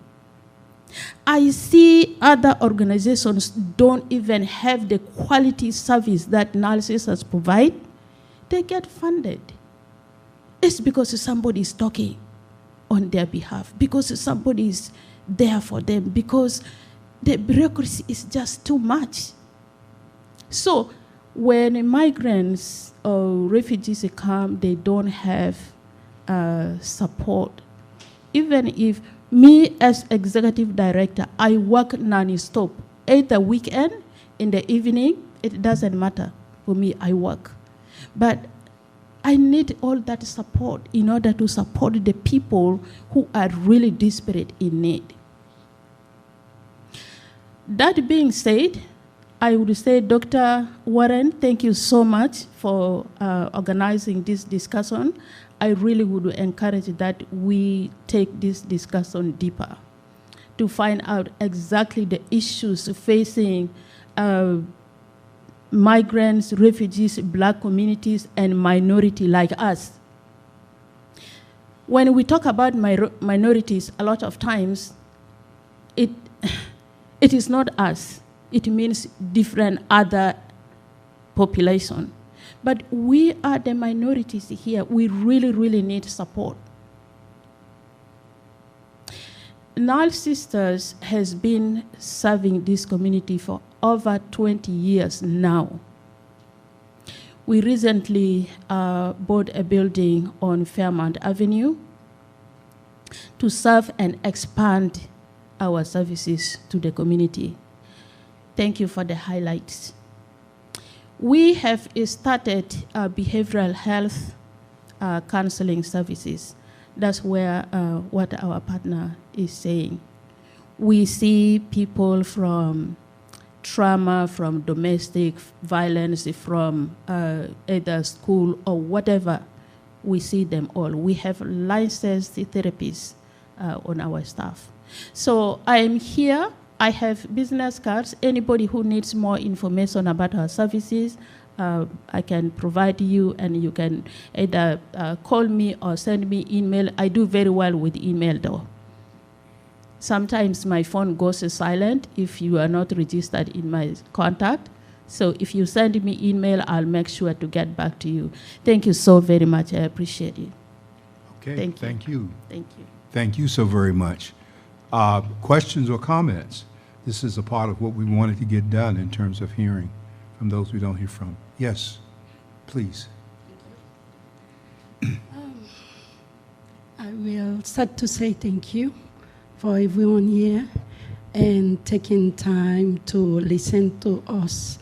I see other organizations don't even have the quality service that Nile Sisters provide. They get funded. It's because somebody is talking on their behalf, because somebody is there for them, because the bureaucracy is just too much. So when migrants or refugees come, they don't have support. Even if me as executive director, I work non-stop. Either weekend, in the evening, it doesn't matter. For me, I work. But I need all that support in order to support the people who are really desperate in need. That being said, I would say, Dr. Warren, thank you so much for organizing this discussion. I really would encourage that we take this discussion deeper to find out exactly the issues facing migrants, refugees, black communities, and minority like us. when we talk about minorities, a lot of times, it is not us. It means different other population. But we are the minorities here. We really, really need support. Nile Sisters has been serving this community for over 20 years now. We recently bought a building on Fairmount Avenue to serve and expand our services to the community. Thank you for the highlights. We have started behavioral health counseling services. That's where what our partner is saying. We see people from trauma, from domestic violence, from either school or whatever. We see them all. We have licensed therapists on our staff. So I am here. I have business cards. Anybody who needs more information about our services, I can provide you, and you can either call me or send me email. I do very well with email, though. Sometimes my phone goes silent if you are not registered in my contact. So if you send me email, I'll make sure to get back to you. Thank you so very much. I appreciate it. Okay, thank you. Thank you. Thank you so very much. Questions or comments? This is a part of what we wanted to get done in terms of hearing from those we don't hear from. Yes, please. I will start to say thank you for everyone here and taking time to listen to us.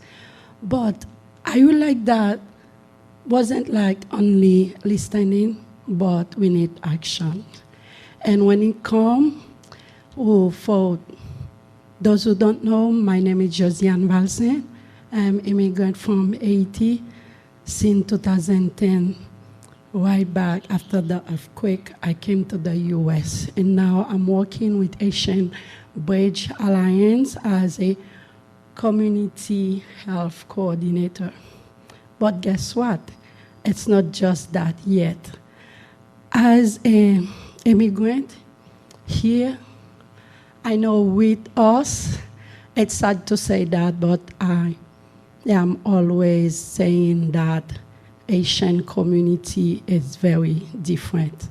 But I would like that wasn't like only listening, but we need action. And when it comes, for those who don't know, my name is Josiane Valsin. I'm an immigrant from Haiti since 2010. Right back after the earthquake, I came to the U.S. And now I'm working with Haitian Bridge Alliance as a community health coordinator. But guess what? It's not just that yet. As an immigrant here, I know with us, it's sad to say that, but I am always saying that Asian community is very different.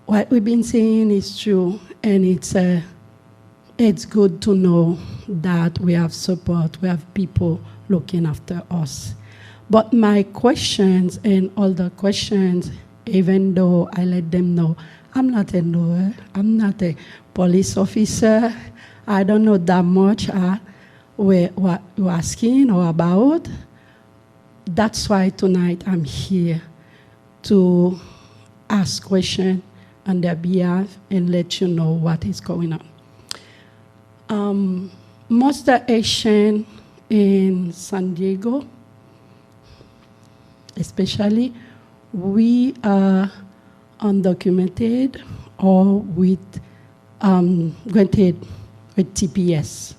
What we've been saying is true, and it's good to know that we have support, we have people looking after us. But my questions and all the questions, even though I let them know, I'm not a lawyer, I'm not a police officer, I don't know that much what you're asking or about. That's why tonight I'm here to ask questions on their behalf and let you know what is going on. Most of the Asian in San Diego, especially, we are undocumented or granted with TPS.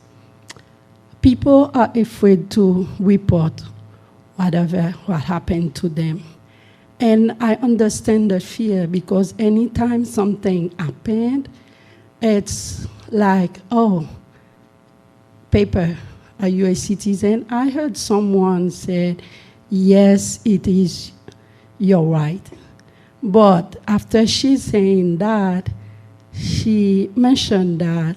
People are afraid to report what happened to them. And I understand the fear because anytime something happened, it's like, oh, paper, are you a citizen? I heard someone said, yes, it is your right. But after she's saying that, she mentioned that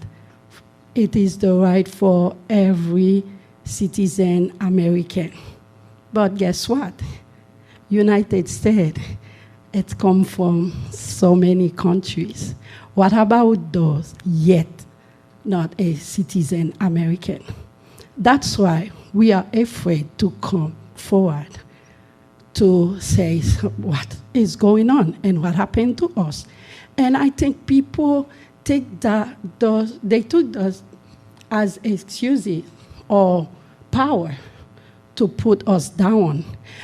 it is the right for every citizen American. But guess what? United States, it comes from so many countries. What about those yet not a citizen American? That's why we are afraid to come forward to say what is going on and what happened to us. And I think people take they took those as excuses or power to put us down.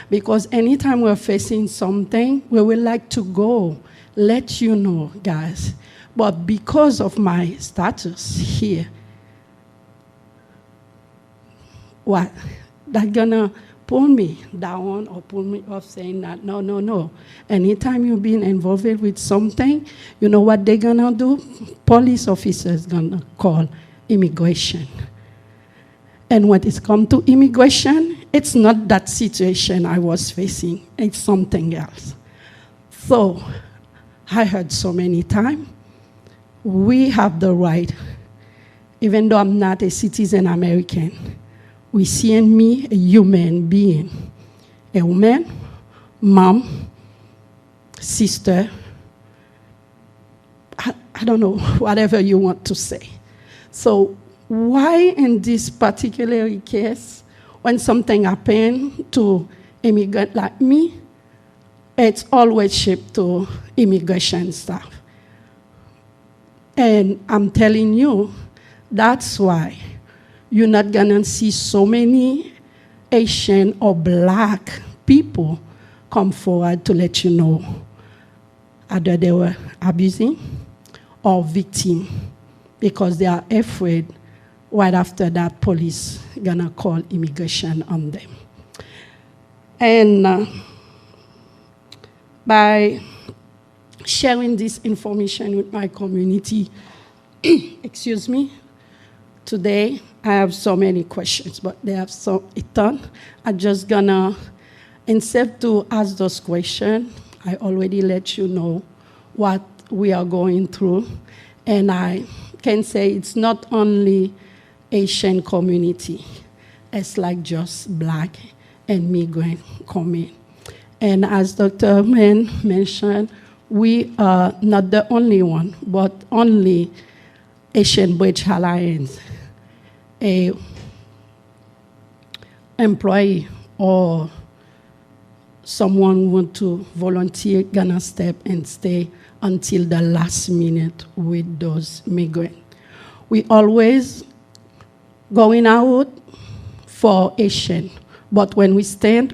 Because anytime we're facing something, we would like to go, let you know, guys. But because of my status here, what? That's gonna pull me down or pull me off saying that, no, no, no. Anytime you've been involved with something, you know what they're gonna do? Police officers gonna call immigration. And when it's come to immigration, it's not that situation I was facing, it's something else. So, I heard so many times, we have the right, even though I'm not a citizen American, we see in me a human being, a woman, mom, sister, I don't know, whatever you want to say. So why in this particular case, when something happened to immigrant like me, it's always shipped to immigration staff. And I'm telling you, that's why you're not gonna see so many Asian or black people come forward to let you know either they were abusing or victim, because they are afraid right after that police gonna call immigration on them. And by sharing this information with my community, excuse me, today I have so many questions, but they have a ton. I'm just gonna, instead to ask those questions, I already let you know what we are going through. And I can say it's not only Asian community, it's like just black and migrant coming. And as Dr. Mann mentioned, we are not the only one, but only Asian Bridge Alliance, a employee or someone who want to volunteer gonna step and stay until the last minute with those migrants. We always going out for Asian, but when we stand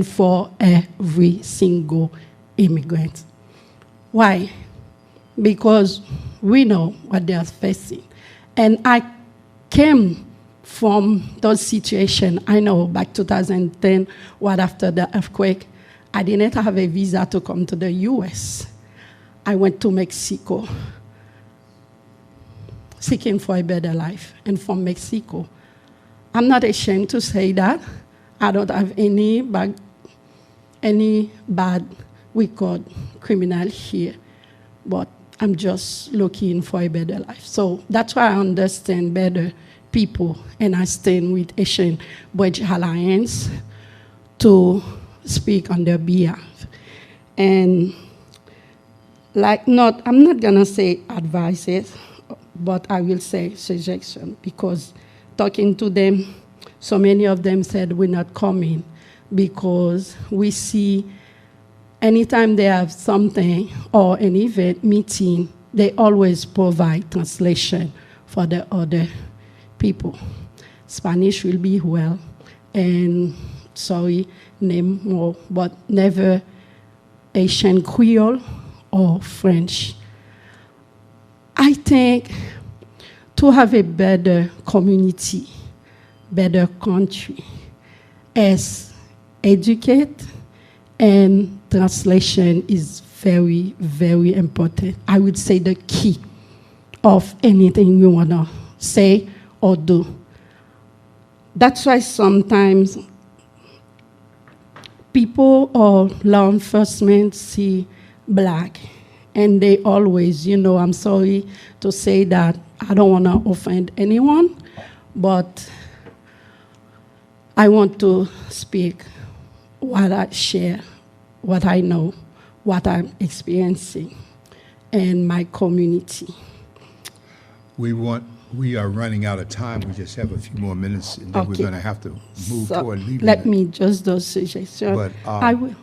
for every single immigrant. Why? Because we know what they are facing. And I came from those situations. I know back 2010, right after the earthquake, I didn't have a visa to come to the US. I went to Mexico, seeking for a better life. And from Mexico, I'm not ashamed to say that. I don't have any bad record criminal here, but I'm just looking for a better life. So that's why I understand better people, and I stand with Asian Bridge Alliance to speak on their behalf. And I'm not gonna say advices, but I will say suggestion, because talking to them, so many of them said we're not coming because we see anytime they have something or an event, meeting, they always provide translation for the other people. Spanish will be well, and sorry, name more, but never Asian Creole or French. I think to have a better community, better country, is educate, and translation is very, very important. I would say the key of anything you want to say or do. That's why sometimes people or law enforcement see black, and they always, I'm sorry to say that, I don't want to offend anyone, but I want to speak what I share, what I know, what I'm experiencing in my community. We are running out of time. We just have a few more minutes, and then we're going to have to move toward leaving. Let me just do suggestions. But I will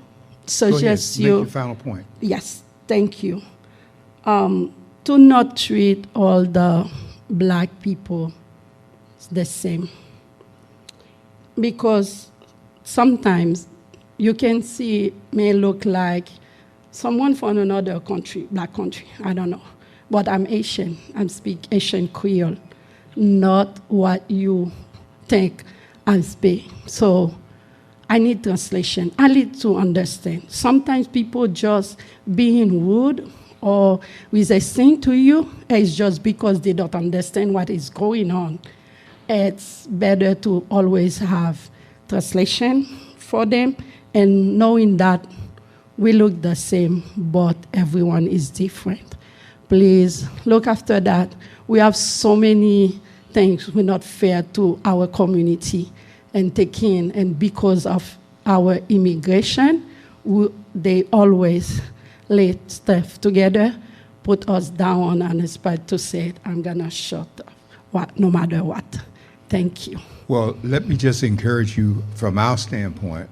suggest go ahead, make your final point. Yes, thank you. To not treat all the black people the same. Because sometimes you can see may look like someone from another country, black country, I don't know. But I'm Asian, I speak Asian Creole, not what you think I speak. So I need translation. I need to understand. Sometimes people just being rude or resisting to you is just because they don't understand what is going on. It's better to always have translation for them and knowing that we look the same, but everyone is different. Please look after that. We have so many things we're not fair to our community and taking, and because of our immigration, they always lay stuff together, put us down on a spot to say, I'm gonna shut up, no matter what. Thank you. Well, let me just encourage you from our standpoint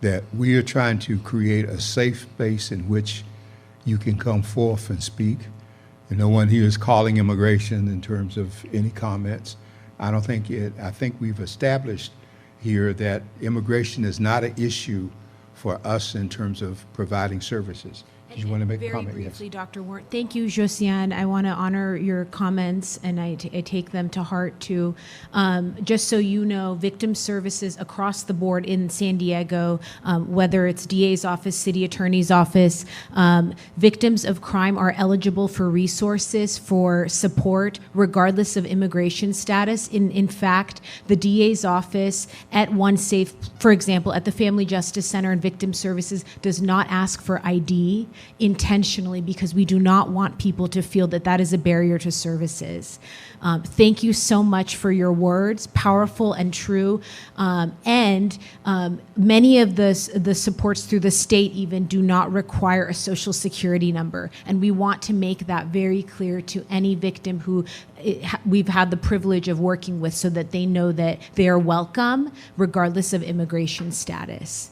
that we are trying to create a safe space in which you can come forth and speak. And no one here is calling immigration in terms of any comments. I think we've established here that immigration is not an issue for us in terms of providing services. Did you want to make a comment? Very briefly, Dr. Warren. Thank you, Josiane. I want to honor your comments, and I take them to heart, too. Just so you know, victim services across the board in San Diego, whether it's DA's office, city attorney's office, victims of crime are eligible for resources, for support, regardless of immigration status. In fact, the DA's office at OneSafe, for example, at the Family Justice Center and Victim Services, does not ask for ID intentionally because we do not want people to feel that that is a barrier to services. Thank you so much for your words, powerful and true. And many of the supports through the state even do not require a social security number. And we want to make that very clear to any victim who we've had the privilege of working with so that they know that they are welcome regardless of immigration status.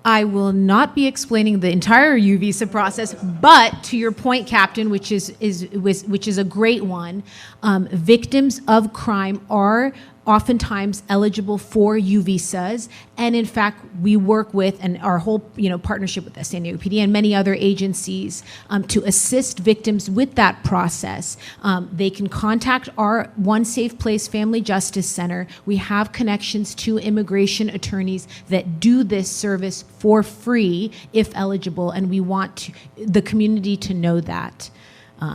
I will not be explaining the entire U visa process, but to your point, Captain, which is a great one, victims of crime are oftentimes eligible for U visas, and in fact, we work with, and our whole partnership with the San Diego PD and many other agencies to assist victims with that process. They can contact our One Safe Place Family Justice Center. We have connections to immigration attorneys that do this service for free if eligible, and we want the community to know that.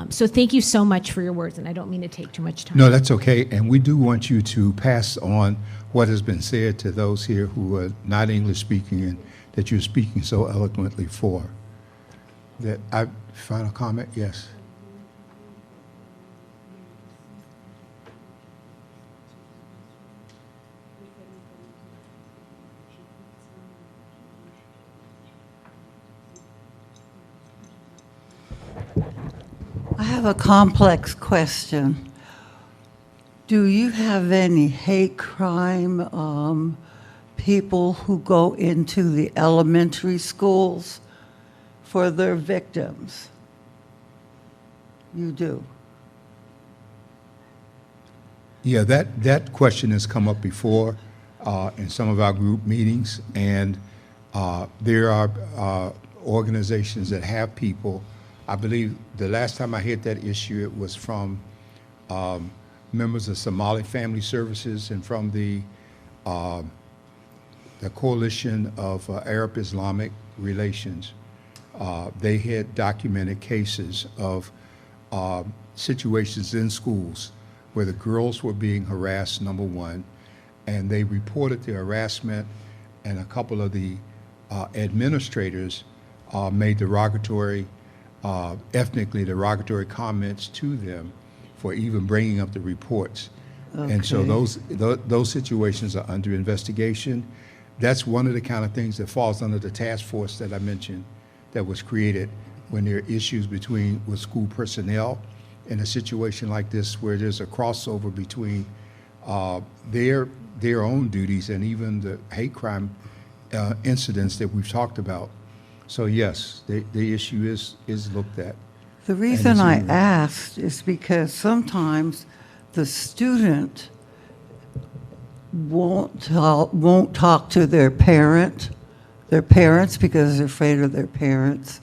So thank you so much for your words, and I don't mean to take too much time. No, that's okay. And we do want you to pass on what has been said to those here who are not English speaking and that you're speaking so eloquently for. Final comment? Yes. I have a complex question. Do you have any hate crime people who go into the elementary schools for their victims? You do? Yeah, that question has come up before in some of our group meetings, and there are organizations that have people. I believe the last time I heard that issue, it was from members of Somali Family Services and from the Coalition of Arab Islamic Relations. They had documented cases of situations in schools where the girls were being harassed, number one, and they reported the harassment, and a couple of the administrators made ethnically derogatory comments to them for even bringing up the reports. Okay. And so those situations are under investigation. That's one of the kind of things that falls under the task force that I mentioned that was created when there are issues with school personnel in a situation like this where there's a crossover between their own duties and even the hate crime incidents that we've talked about. So yes, the issue is looked at. The reason I asked is because sometimes the student won't talk to their parents because they're afraid of their parents,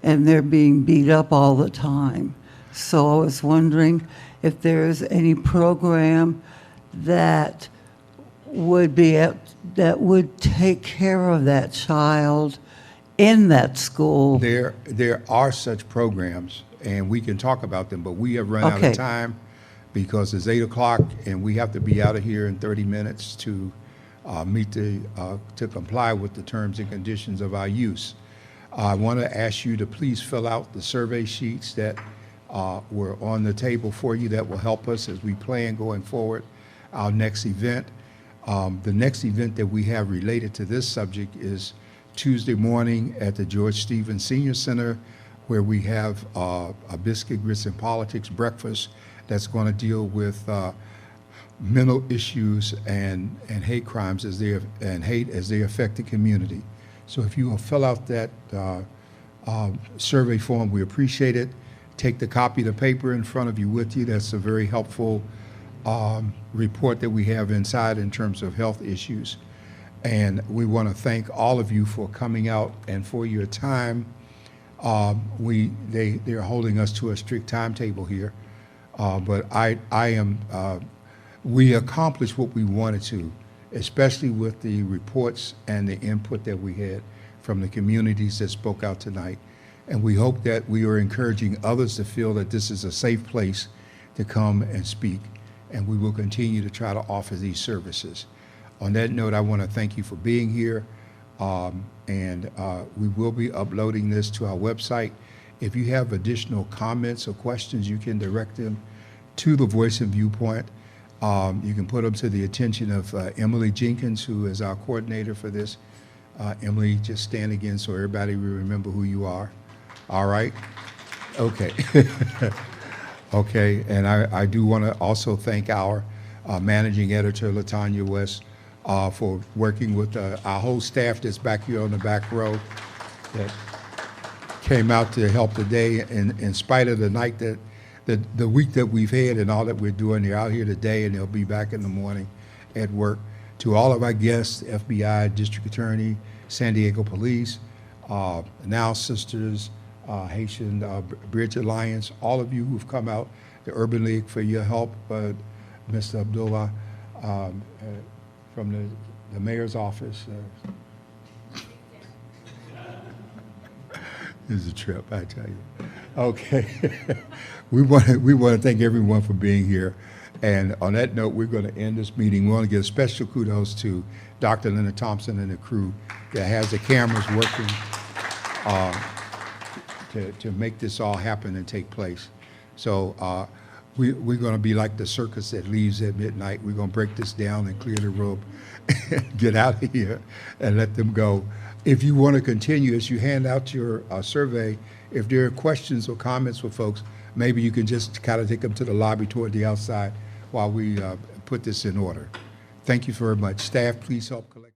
and they're being beat up all the time. So I was wondering if there's any program that would take care of that child in that school. There are such programs, and we can talk about them, but we have run out Okay. of time because it's 8 o'clock and we have to be out of here in 30 minutes to to comply with the terms and conditions of our use. I want to ask you to please fill out the survey sheets that were on the table for you that will help us as we plan going forward our next event. The next event that we have related to this subject is Tuesday morning at the George Stevens Senior Center, where we have a biscuit, grits, and politics breakfast that's going to deal with mental issues and hate crimes as they affect the community. So if you will fill out that survey form, we appreciate it. Take the copy of the paper in front of you with you. That's a very helpful report that we have inside in terms of health issues. And we want to thank all of you for coming out and for your time. They're holding us to a strict timetable here, but we accomplished what we wanted to, especially with the reports and the input that we had from the communities that spoke out tonight. And we hope that we are encouraging others to feel that this is a safe place to come and speak. And we will continue to try to offer these services. On that note, I want to thank you for being here. We will be uploading this to our website. If you have additional comments or questions, you can direct them to the Voice and Viewpoint. You can put them to the attention of Emily Jenkins, who is our coordinator for this. Emily, just stand again so everybody will remember who you are. All right? Okay. Okay, and I do want to also thank our managing editor, LaTanya West, for working with our whole staff that's back here on the back row that came out to help today in spite of the night the week that we've had and all that we're doing. They're out here today and they'll be back in the morning at work. To all of our guests, FBI, District Attorney, San Diego Police, Now Sisters, Haitian Bridge Alliance, all of you who've come out, the Urban League for your help, Mr. Abdullah, from the mayor's office. This is a trip, I tell you. Okay. we want to thank everyone for being here. And on that note, we're going to end this meeting. We want to give special kudos to Dr. Leonard Thompson and the crew that has the cameras working to make this all happen and take place. So we're going to be like the circus that leaves at midnight. We're going to break this down and clear the room, get out of here, and let them go. If you want to continue, as you hand out your survey, if there are questions or comments for folks, maybe you can just kind of take them to the lobby toward the outside while we put this in order. Thank you very much. Staff, please help collect.